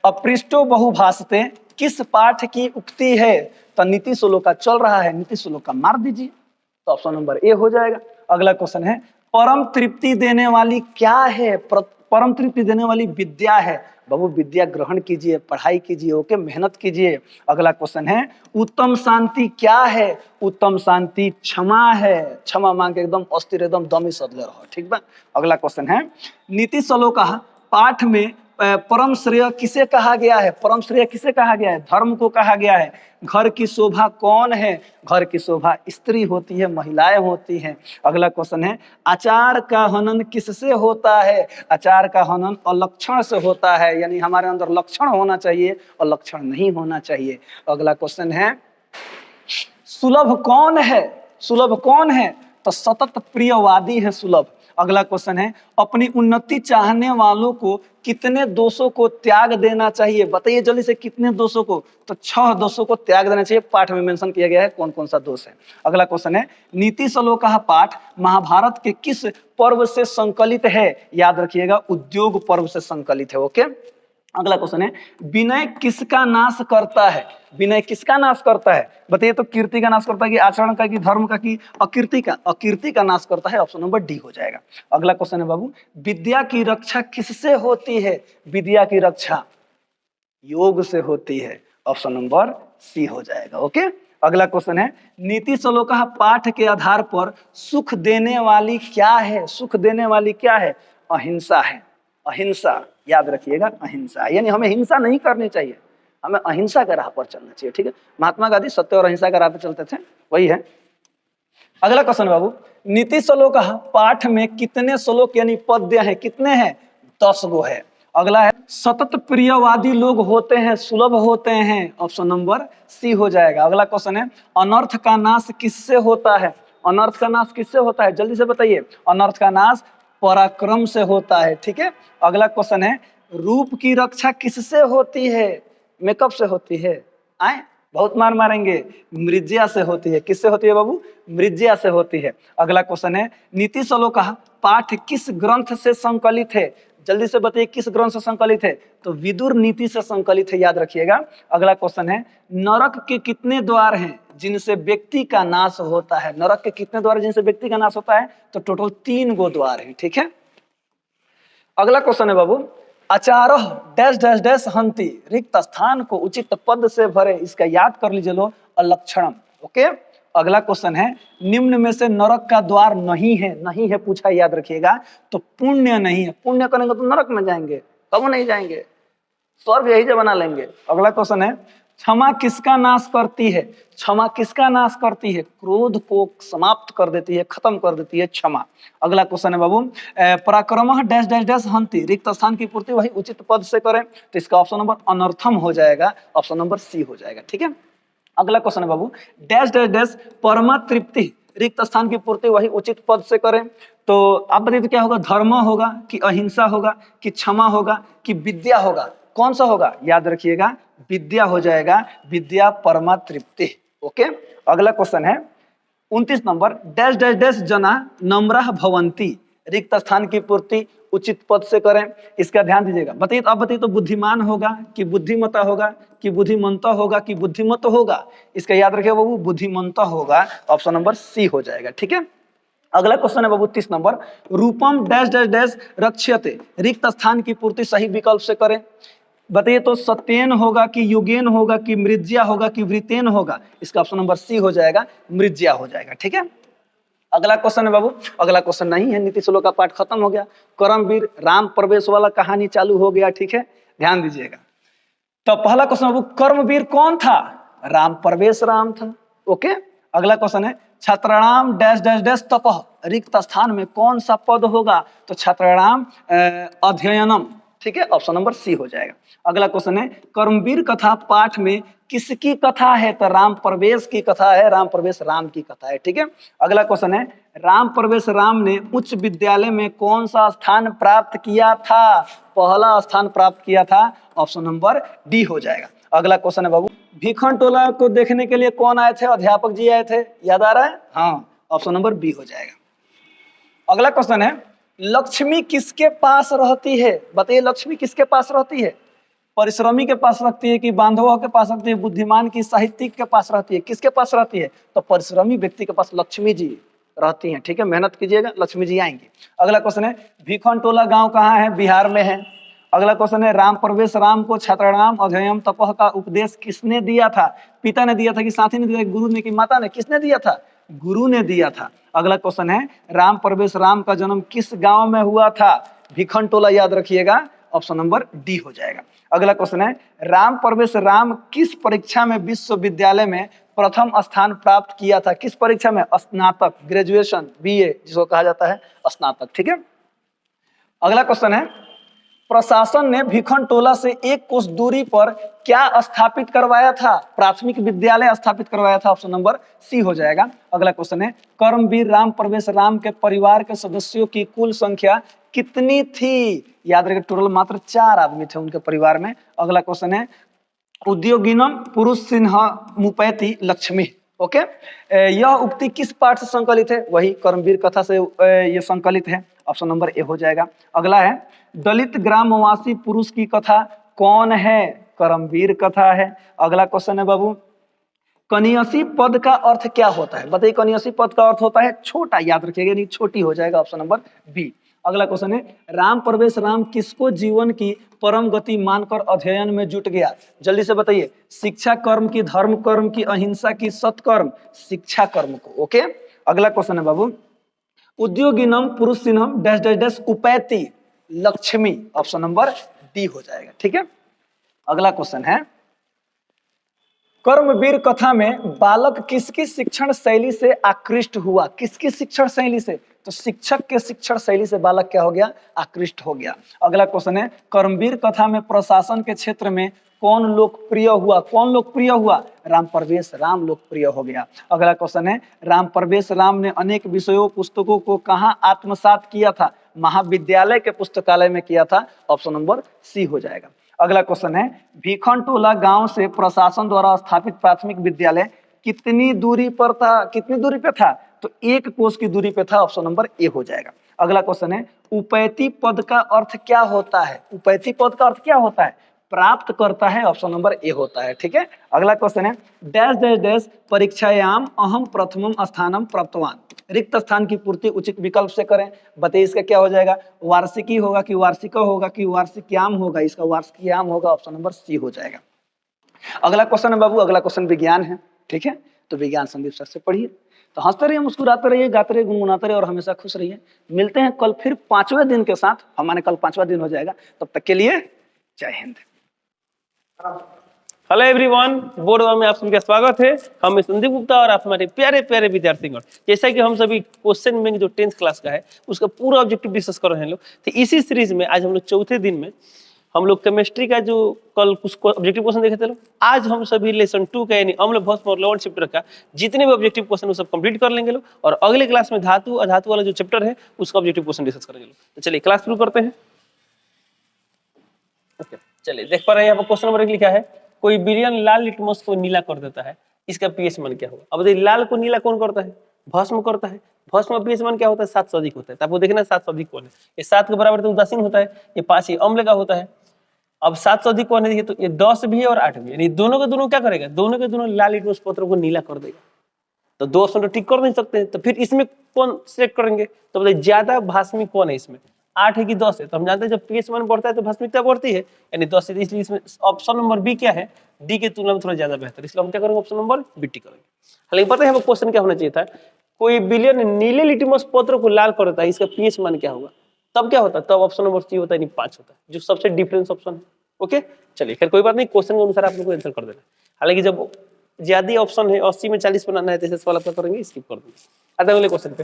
अपृष्टो बहुभाषते किस पाठ की उक्ति है? तो नीति श्लोक का चल रहा है, नीति श्लोक का मार दीजिए, तो ऑप्शन नंबर ए हो जाएगा। अगला क्वेश्चन है, परम तृप्ति देने वाली क्या है? परम तृप्ति देने वाली विद्या है। बाबू विद्या ग्रहण कीजिए, पढ़ाई कीजिए, ओके, मेहनत कीजिए। अगला क्वेश्चन है, उत्तम शांति क्या है? उत्तम शांति क्षमा है। क्षमा मांग के एकदम अस्थिर, एकदम दमी सदले रहो। ठीक बा। अगला क्वेश्चन है, नीति श्लोक पाठ में परम श्रेय किसे कहा गया है? परम श्रेय किसे कहा गया है? धर्म को कहा गया है। घर की शोभा कौन है? घर की शोभा स्त्री होती है, महिलाएं होती हैं। अगला क्वेश्चन है, आचार का हनन किससे होता है? आचार का हनन अलक्षण से होता है, यानी हमारे अंदर लक्षण होना चाहिए और लक्षण नहीं होना चाहिए। अगला क्वेश्चन है, सुलभ कौन है? सुलभ कौन है? तो सतत प्रियवादी है सुलभ। अगला क्वेश्चन है, अपनी उन्नति चाहने वालों को कितने दोषों को त्याग देना चाहिए? बताइए जल्दी से, कितने दोषों को? तो 6 दोषों को त्याग देना चाहिए। पाठ में मेंशन किया गया है कौन कौन सा दोष है। अगला क्वेश्चन है, नीति श्लोक का पाठ महाभारत के किस पर्व से संकलित है? याद रखिएगा, उद्योग पर्व से संकलित है। ओके। अगला क्वेश्चन है, विनय किसका नाश करता है? विनय किसका नाश करता है? बताइए तो, कीर्ति का नाश करता है कि आचरण का कि धर्म का कि अकीर्ति का? अकीर्ति का नाश करता है। ऑप्शन नंबर डी हो जाएगा। अगला क्वेश्चन है बाबू, विद्या की रक्षा किससे होती है? विद्या की रक्षा योग से होती है। ऑप्शन नंबर सी हो जाएगा। ओके। अगला क्वेश्चन है, नीति श्लोक पाठ के आधार पर सुख देने वाली क्या है? सुख देने वाली क्या है? अहिंसा है। अहिंसा, याद रखिएगा, अहिंसा, यानी हमें हिंसा नहीं करनी चाहिए, हमें अहिंसा के राह पर चलना चाहिए। ठीक है। महात्मा गांधी सत्य और अहिंसा के राह पर चलते थे, वही है। अगला क्वेश्चन बाबू, नीति श्लोक पाठ में कितने श्लोक यानी पद्य हैं? कितने हैं? 10 गो है। अगला है, सतत प्रियवादी लोग होते हैं, सुलभ होते हैं। ऑप्शन नंबर सी हो जाएगा। अगला क्वेश्चन है, अनर्थ का नाश किससे होता है? अनर्थ का नाश किससे होता है? जल्दी से बताइए। अनर्थ का नाश पराक्रम से होता है। ठीक है। अगला क्वेश्चन है, रूप की रक्षा किससे होती है? मेकअप से होती है? आए, बहुत मार मारेंगे। मृज्या से होती है। किससे होती है बाबू? मृज्या से होती है। अगला क्वेश्चन है, नीति श्लोक पाठ किस ग्रंथ से संकलित है? जल्दी से बताइए, किस ग्रंथ से संकलित है? तो विदुर नीति से संकलित है, याद रखिएगा। अगला क्वेश्चन है, नरक के कितने द्वार हैं जिनसे व्यक्ति का नाश होता है? नरक के कितने द्वार जिनसे व्यक्ति का नाश होता है? तो टोटल 3 गो द्वार हैं। ठीक है। अगला क्वेश्चन है बाबू, आचारः डैश डैश डैश हंति, रिक्त स्थान को उचित पद से भरे। इसका याद कर लीजिए लो, अलक्षणम। ओके। अगला क्वेश्चन है, निम्न में से नरक का द्वार नहीं है? नहीं है पूछा, याद रखिएगा। तो पुण्य नहीं है। पुण्य करेंगे तो नरक में जाएंगे, कब नहीं जाएंगे, स्वर्ग यही से बना लेंगे। अगला क्वेश्चन है, क्षमा किसका नाश करती है? क्षमा किसका नाश करती है? क्रोध को समाप्त कर देती है, खत्म कर देती है क्षमा। अगला क्वेश्चन है बाबू, पराक्रम डैश डैश डैश हंति, रिक्त स्थान की पूर्ति वही उचित पद से करें। तो इसका ऑप्शन नंबर अनर्थम हो जाएगा। ऑप्शन नंबर सी हो जाएगा। ठीक है। अगला क्वेश्चन है बाबू, डैश डैश डैश परमा तृप्ति, रिक्त स्थान की पूर्ति वही उचित पद से करें। तो आप बताइए तो क्या होगा? धर्म होगा कि अहिंसा होगा कि क्षमा होगा कि विद्या होगा? कौन सा होगा? याद रखिएगा, विद्या हो जाएगा। विद्या परमा तृप्ति। ओके। अगला क्वेश्चन है 29 नंबर, डैश डैश डैश जना नम्रः भवंती, रिक्त स्थान की पूर्ति उचित पद से करें। इसका ध्यान दीजिएगा। बताइए तो, आप बताइए तो, बुद्धिमान होगा कि बुद्धिमता होगा कि बुद्धिमंता होगा कि बुद्धिमत होगा? इसका याद रखिएगा बाबू, बुद्धिमंता होगा। ऑप्शन नंबर सी हो जाएगा। ठीक है। अगला क्वेश्चन है बाबू 30 नंबर, रूपम डैश डैश डैश रक्ष्यते, रिक्त स्थान की पूर्ति सही विकल्प से करें। बताइए तो सत्येन होगा कि युगेन होगा कि मृज्या होगा कि वृतेन होगा? इसका ऑप्शन नंबर सी हो जाएगा, मृज्या हो जाएगा। ठीक है, अगला क्वेश्चन है बाबू, अगला क्वेश्चन नहीं है, नीति श्लोक का पाठ खत्म हो गया। कर्मवीर राम प्रवेश वाला कहानी चालू हो गया। ठीक है, ध्यान दीजिएगा। तो पहला क्वेश्चन बाबू, कर्मवीर कौन था? राम प्रवेश राम था। ओके, अगला क्वेश्चन है छात्राणाम डैश डैश डैश तपः, रिक्त स्थान में कौन सा पद होगा? तो छात्राणाम अध्ययनम। ठीक है, ऑप्शन नंबर सी हो जाएगा। अगला क्वेश्चन है कर्मवीर कथा पाठ में किसकी कथा है? तो राम प्रवेश की कथा है, राम प्रवेश राम की कथा है। ठीक है, अगला क्वेश्चन है राम प्रवेश राम ने उच्च विद्यालय में कौन सा स्थान प्राप्त किया था? पहला स्थान प्राप्त किया था, ऑप्शन नंबर डी हो जाएगा। अगला क्वेश्चन है बाबू, भीखन टोला को देखने के लिए कौन आए थे? अध्यापक जी आए थे, याद आ रहा है? हाँ, ऑप्शन नंबर बी हो जाएगा। अगला क्वेश्चन है लक्ष्मी किसके पास रहती है? बताइए लक्ष्मी किसके पास रहती है? परिश्रमी के पास रहती है कि बांधवों के पास रहती है, बुद्धिमान की साहित्यिक के पास रहती है? किसके पास रहती है? तो परिश्रमी व्यक्ति के पास लक्ष्मी जी रहती हैं। ठीक है, मेहनत कीजिएगा, लक्ष्मी जी आएंगी। अगला क्वेश्चन है भीखन टोला गांव कहाँ है? बिहार में है। अगला क्वेश्चन है राम प्रवेश राम को छात्राणाम अध्ययन तपः का उपदेश किसने दिया था? पिता ने दिया था कि साथी ने दिया, गुरु ने कि माता ने? किसने दिया था? गुरु ने दिया था। अगला क्वेश्चन है राम प्रवेश राम का जन्म किस गांव में हुआ था? भीखन टोला, याद रखिएगा, ऑप्शन नंबर डी हो जाएगा। अगला क्वेश्चन है राम प्रवेश राम किस परीक्षा में विश्वविद्यालय में प्रथम स्थान प्राप्त किया था? किस परीक्षा में? स्नातक, ग्रेजुएशन, बीए जिसको कहा जाता है स्नातक। ठीक है, अगला क्वेश्चन है प्रशासन ने भीखन टोला से 1 कोस दूरी पर क्या स्थापित करवाया था? प्राथमिक विद्यालय स्थापित करवाया था, ऑप्शन नंबर सी हो जाएगा। अगला क्वेश्चन है कर्मवीर राम प्रवेश राम के परिवार के सदस्यों की कुल संख्या कितनी थी? याद रखिए टोटल मात्र 4 आदमी थे उनके परिवार में। अगला क्वेश्चन है उद्योगिनम पुरुष सिंह मुपैति लक्ष्मी। ओके, यह उक्ति किस पाठ से संकलित है? वही कर्मवीर कथा से ये संकलित है, ऑप्शन नंबर ए हो जाएगा। अगला है दलित ग्रामवासी पुरुष की कथा कौन है? कर्मवीर कथा है। अगला क्वेश्चन है बाबू कनियसी पद का अर्थ क्या होता है? बताइए कनियसी पद का अर्थ होता है छोटा, याद रखिएगा, नहीं छोटी हो जाएगा, ऑप्शन नंबर बी। अगला क्वेश्चन है राम प्रवेश राम किसको जीवन की परम गति मानकर अध्ययन में जुट गया? जल्दी से बताइए, शिक्षा कर्म की, धर्म कर्म की, अहिंसा की, सत्कर्म? शिक्षा कर्म को। ओके, अगला क्वेश्चन है बाबू उद्योगिनम पुरुष सिन्हम डैश डैश डैश उपैति लक्ष्मी, ऑप्शन नंबर डी हो जाएगा। ठीक है, अगला क्वेश्चन है कर्मवीर कथा में बालक किसकी शिक्षण शैली से आकृष्ट हुआ? किसकी शिक्षण शैली से? तो शिक्षक के शिक्षण शैली से बालक क्या हो गया? आकृष्ट हो गया। अगला क्वेश्चन है कर्मवीर कथा में प्रशासन के क्षेत्र में कौन लोकप्रिय हुआ? कौन लोकप्रिय हुआ? राम प्रवेश राम लोकप्रिय हो गया। अगला क्वेश्चन है राम प्रवेश राम ने अनेक विषयों पुस्तकों को कहाँ आत्मसात किया था? महाविद्यालय के पुस्तकालय में किया था, ऑप्शन नंबर सी हो जाएगा। अगला क्वेश्चन है भीखन टोला गांव से प्रशासन द्वारा स्थापित प्राथमिक विद्यालय कितनी दूरी पर था? कितनी दूरी पे था? तो 1 कोस की दूरी पे था, ऑप्शन नंबर ए हो जाएगा। अगला क्वेश्चन है उपैति पद का अर्थ क्या होता है? उपैति पद का अर्थ क्या होता है? प्राप्त करता है, ऑप्शन नंबर ए होता है। ठीक है, अगला क्वेश्चन है डैश डैश डैश परीक्षायाम अहम प्रथमम स्थानम प्राप्तवान, रिक्त स्थान की पूर्ति उचित विकल्प से करें। बताइए इसका क्या हो जाएगा? वार्षिकी होगा कि वार्षिका होगा कि वार्षिकयाम होगा? इसका वार्षिकयाम होगा, ऑप्शन नंबर सी हो जाएगा। अगला क्वेश्चन है बाबू, अगला क्वेश्चन विज्ञान है। ठीक है, तो विज्ञान संदीप सर से पढ़िए। तो हंसते रहिए, मुस्कुराते रहिए, गाते रहिए, गुनगुनाते रहिए और हमेशा खुश रहिए। मिलते हैं कल फिर 5वें दिन के साथ, हमारे कल 5वां दिन हो जाएगा। तब तक के लिए जय Hind. Hello everyone, board one में आप सभी का स्वागत है। हम संदीप गुप्ता और आप हमारे प्यारे प्यारे विद्यार्थीगण, जैसा कि हम सभी क्वेश्चन बैंक जो 10th क्लास का है उसका पूरा ऑब्जेक्टिव डिस्कस कर रहे हैं लोग। तो इसी सीरीज में आज हम लोग 4थे दिन में हम लोग केमिस्ट्री का जो कल कुछ ऑब्जेक्टिव क्वेश्चन देखे थे लोग, आज हम सभी लेसन 2 का यानी अम्ल भस्म और लवण चैप्टर का जितने भी ऑब्जेक्टिव क्वेश्चन वो सब कंप्लीट कर लेंगे लोग, और अगले क्लास में धातु अधातु वाला जो चैप्टर है उसका ऑब्जेक्टिव क्वेश्चन डिस्कस करेंगे लोग। तो चलिए क्लास शुरू करते हैं। ओके, चलिए देख पा रहे हैं यहाँ पर क्वेश्चन नंबर 1 लिखा है कोई विलयन लाल लिटमस को नीला कर देता है, इसका पीएच मान क्या होगा? अब देखिए लाल को नीला कौन करता है? भस्म करता है। भस्म पीएच मान क्या होता है? 7 से अधिक होता है। तो आपको देखना 7 से अधिक कौन है? ये 7 के बराबर तो उदासीन होता है, ये 5 ये अम्ल का होता है। अब 7 से अधिक कौन है? तो ये 10 भी है और 8 भी है, यानी दोनों के दोनों क्या करेगा? दोनों के दोनों लाल लिटमस पत्र को नीला कर देगा। तो 2 ऑप्शन तो टिक कर नहीं सकते, तो फिर इसमें कौन सिलेक्ट करेंगे? तो बताइए ज्यादा भास्मी कौन है इसमें? 8 है कि 10 है, तो हम जानते हैं जब pH मान बढ़ता है तो भास्मिकता बढ़ती है, यानी 10 है, इसलिए इसमें ऑप्शन नंबर बी क्या है, डी के तुलना में थोड़ा ज्यादा बेहतर, इसलिए हम क्या करेंगे, ऑप्शन नंबर बी टिक करेंगे। हालांकि पता है हमें क्वेश्चन क्या होना चाहिए था, कोई विलयन नीले लिटमस पत्र को लाल कर देता है, इसका pH मान क्या होगा, तब क्या होता है, तब ऑप्शन नंबर सी होता है, नहीं 5 होता है, जो सबसे डिफरेंस ऑप्शन है। ओके चलिए, खैर कोई बात नहीं, क्वेश्चन के अनुसार आप लोग को आंसर कर देना। हालांकि जब ज्यादा ऑप्शन है 80 में 40 बनाना है, तो ऐसे सवाल आप क्या करेंगे, स्किप कर देंगे। आता है अगले क्वेश्चन पे,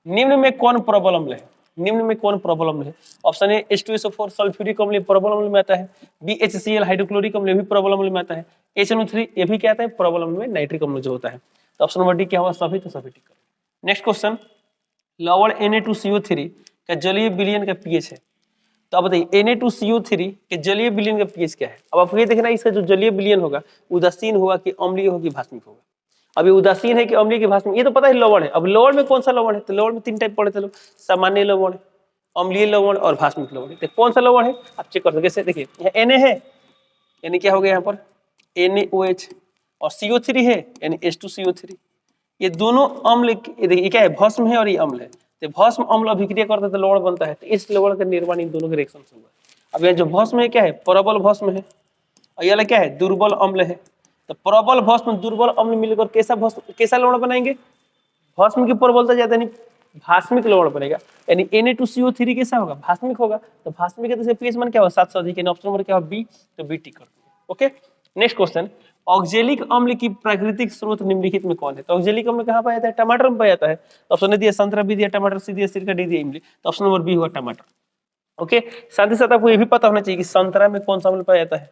निम्न में कौन प्रबल अम्ल है, निम्न में कौन प्रबल अम्ल है, ऑप्शन ए H2SO4 सल्फ्यूरिक अम्ल प्रबल अम्ल में आता है, बी HCl हाइड्रोक्लोरिक अम्ल भी प्रबल अम्ल में आता है, HNO3 ये भी क्या आता है, प्रबल अम्ल में नाइट्रिक अम्ल जो होता है, तो ऑप्शन नंबर डी क्या होगा, सभी, तो सभी टिक करें। नेक्स्ट क्वेश्चन, लवण Na2CO3 का जलीय विलयन का पीएच है, तो आप बताइए Na2CO3 के जलीय विलयन का पीएच क्या है। अब आपको ये देखना, इसका जो जलीय विलयन होगा उदासीन होगा कि अम्लीय होगा कि भास्मिक होगा। अब ये उदासीन है कि अम्लीय कि भास्मिक, ये तो पता है लवण है। अब लवण में कौन सा लवण है, तो लवण में 3 टाइप पढ़े थे लोग, सामान्य लवण, अम्लीय लवण और भास्मिक लवण। तो कौन सा लवण है आप चेक कर सकते हैं, देखिए यहाँ Na है, यानी क्या हो गया यहाँ पर NaOH, और CO3 है यानी H2CO3, ये दोनों अम्ल, देखिए क्या है, भस्म है और ये अम्ल है, तो भस्म अम्ल अभिक्रिया करते तो लवण बनता है, तो इस लवण का निर्माण इन दोनों के रिएक्शन से हुआ है। अब यहाँ जो भस्म है क्या है, प्रबल भस्म है, और ये क्या है, दुर्बल अम्ल है, तो प्रबल भस्म दुर्बल अम्ल मिलकर कैसा भस्म, कैसा लवण बनाएंगे, भस्म की प्रबलता ज्यादा नहीं, भास्मिक लवण बनेगा, यानी Na2CO3 कैसा होगा, भास्मिक होगा, तो भास्मिक है तो pH मान क्या होगा, 7 से अधिक, यानी ऑप्शन नंबर क्या होगा, बी, तो बी टिक कर देंगे। ओके नेक्स्ट क्वेश्चन, ऑक्जेलिक अम्ल की प्राकृतिक स्रोत निम्नलिखित में कौन है, तो ऑक्जेलिक अम्ल कहाँ पाया जाता है, टमाटर में पाया जाता है, तो ऑप्शन ने दिया संतरा, बी दिया टमाटर, सी दिया सिरका, डी दिया इमली, तो ऑप्शन नंबर बी हुआ टमाटर। ओके साथ ही साथ आपको ये भी पता होना चाहिए कि संतरा में कौन सा अम्ल पाया जाता है,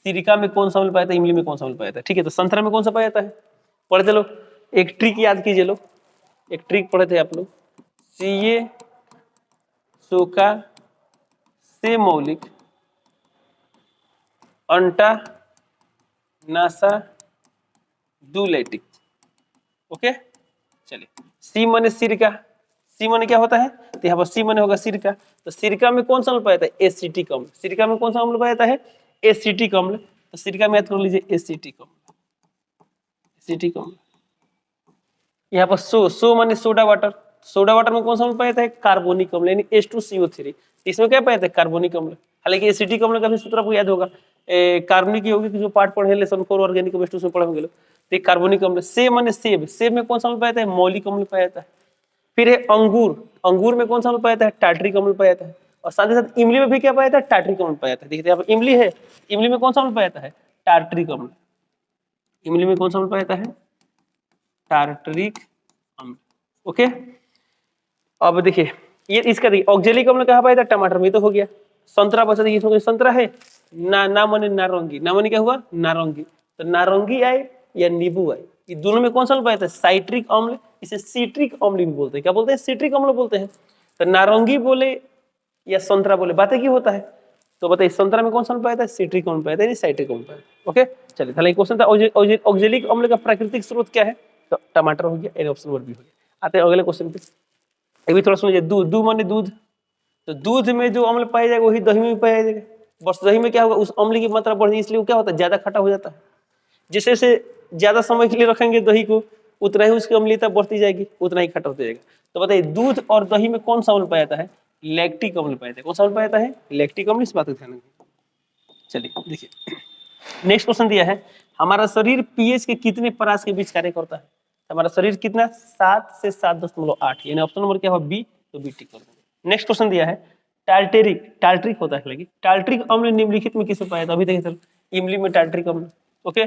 सिरका में कौन सा अम्ल पाया जाता है, इमली में कौन सा अम्ल पाया जाता है। ठीक है, तो संतरा में कौन सा पाया जाता है, पढ़े थे लोग, एक ट्रिक याद कीजिए लोग, एक ट्रिक पढ़े थे आप लोग, सीए सोका से मौलिक अंटा नासा दुलेटिक। ओके चलिए, सी माने सिरका, सी माने क्या होता है, तो यहाँ पर सी माने होगा सिरका, तो सिरका में कौन सा अम्ल पाया जाता है, एसिटिक अम्ल, सिरका में कौन सा अम्ल पाया जाता है, एसिटिक अम्ल, तो सिरका में याद कर लीजिए एसिटिक अम्ल, एसिटिक अम्ल। यहाँ पर सो माने सोडा वाटर, सोडा वाटर में कौन सा अम्ल पाया जाता है, कार्बोनिक अम्ल, यानी H2CO3, इसमें क्या पाया जाता है, कार्बोनिक अम्ल। हालांकि एसिटिक अम्ल का भी सूत्र आपको याद होगा, कार्बनिक यौगिक जो पार्ट पढ़े लेसन 4 ऑर्गेनिक केमिस्ट्री में पढ़े होंगे लोग, तो कार्बोनिक अम्ल। सेब माने सेब, सेब में कौन सा अम्ल पाया जाता है, मौलिक अम्ल पाया जाता है। फिर है अंगूर, अंगूर में कौन सा अम्ल पाया जाता है, टार्ट्रिक अम्ल पाया जाता है, और साथ ही साथ इमली में भी क्या पाया जाता है, टार्ट्रिक अम्ल पाया जाता है। देखिए यहाँ पर इमली है, इमली में कौन सा अम्ल पाया जाता है, टार्ट्रिक अम्ल, इमली में कौन सा अम्ल पाया जाता है, टार्ट्रिक अम्ल। ओके अब देखिए ये इसका देखिए ऑक्जेलिक अम्ल कहाँ पाया था, टमाटर में, तो हो गया। संतरा बचा, देखिए इसमें संतरा है, ना माने नारंगी, ना माने क्या हुआ, नारंगी, तो नारंगी आए या नींबू आए, ये दोनों में कौन सा अम्ल पाया था, साइट्रिक अम्ल, इसे सिट्रिक अम्ल भी बोलते हैं, क्या बोलते हैं, सिट्रिक अम्ल बोलते हैं। तो नारंगी बोले या संतरा बोले, बातें क्या होता है, तो बताइए संतरा में कौन सा अम्ल पाया था, सिट्रिक अम्ल पाया था, साइट्रिक अम्ल पाया था। ओके चलिए, पहले क्वेश्चन था ऑक्जेलिक अम्ल का प्राकृतिक स्रोत क्या है, तो टमाटर हो गया, यानी ऑप्शन नंबर बी हो गया। आते हैं अगले क्वेश्चन पे, ये भी थोड़ा सुनिए, दूध, दूध माने दूध, तो दूध में जो अम्ल पाया जाएगा वही दही में भी पाया जाएगा, बस दही में क्या होगा, उस अम्ल की मात्रा बढ़ जाएगी, इसलिए वो क्या होता है, ज्यादा खट्टा हो जाता है। जैसे जैसे ज्यादा समय के लिए रखेंगे दही को, उतना ही उसकी अम्लीयता बढ़ती जाएगी, उतना ही खट्टा होता जाएगा। तो बताइए दूध और दही में कौन सा अम्ल पाया जाता है, लैक्टिक अम्ल पाया जाता है, कौन सा अम्ल पाया जाता है, लैक्टिक अम्ल, इस बात का ध्यान रखिए। चलिए देखिए नेक्स्ट क्वेश्चन दिया है, हमारा शरीर पीएच के कितने परास के बीच कार्य करता है, हमारा शरीर कितना, 7 से 7.8, यानी ऑप्शन नंबर क्या होगा, बी, तो बी टिक कर देंगे। नेक्स्ट क्वेश्चन दिया है, टार्टेरिक, टार्ट्रिक होता है, हालांकि टार्ट्रिक अम्ल निम्नलिखित में किसे पाया था, अभी देखिए सर, इमली में टार्ट्रिक अम्ल, ओके,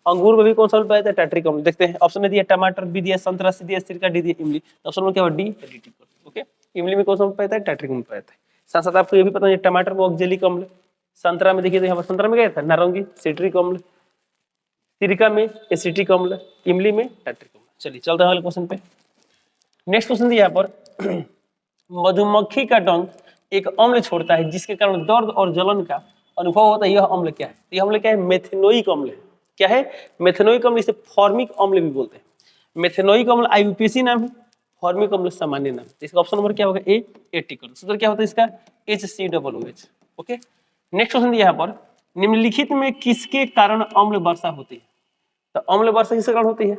अंगूर में भी कौन सा अम्ल पाया था, टार्ट्रिक अम्ल। देखते हैं ऑप्शन में दिया टमाटर, बी दिया संतरा, सी दिया सिरका, डी दिया इमली, ऑप्शन में क्या होगा, डी, डी टिक कर देंगे। ओके इमली में कौन सा अम्ल पाया था, टार्ट्रिक अम्ल पाया था। साथ साथ आपको ये भी पता है टमाटर में ऑक्जेलिक अम्ल, संतरा में देखिए, तो यहाँ पर संतरा में क्या था, नारंगी, सिट्रिक अम्ल, सिरका में एसिटिक अम्ल, इमली में टार्ट्रिक अम्ल। चलिए चलते हैं अगले क्वेश्चन पे। नेक्स्ट क्वेश्चन दिया यहाँ पर, मधुमक्खी का डंक एक अम्ल छोड़ता है जिसके कारण दर्द और जलन का अनुभव होता है, यह अम्ल क्या है, यह अम्ल क्या है, मेथेनोइक अम्ल है। क्या है, मेथेनोइक अम्ल, इसे फॉर्मिक अम्ल भी बोलते हैं। मेथेनोइक अम्ल IUPAC नाम है, फॉर्मिक अम्ल सामान्य नाम है। इसका ऑप्शन नंबर क्या होगा, ए, टिक कर। सूत्र क्या होता है इसका, HCOOH। ओके नेक्स्ट क्वेश्चन दिया यहाँ पर, निम्नलिखित में किसके कारण अम्ल वर्षा होती है, तो अम्ल वर्षा किसके कारण होती है,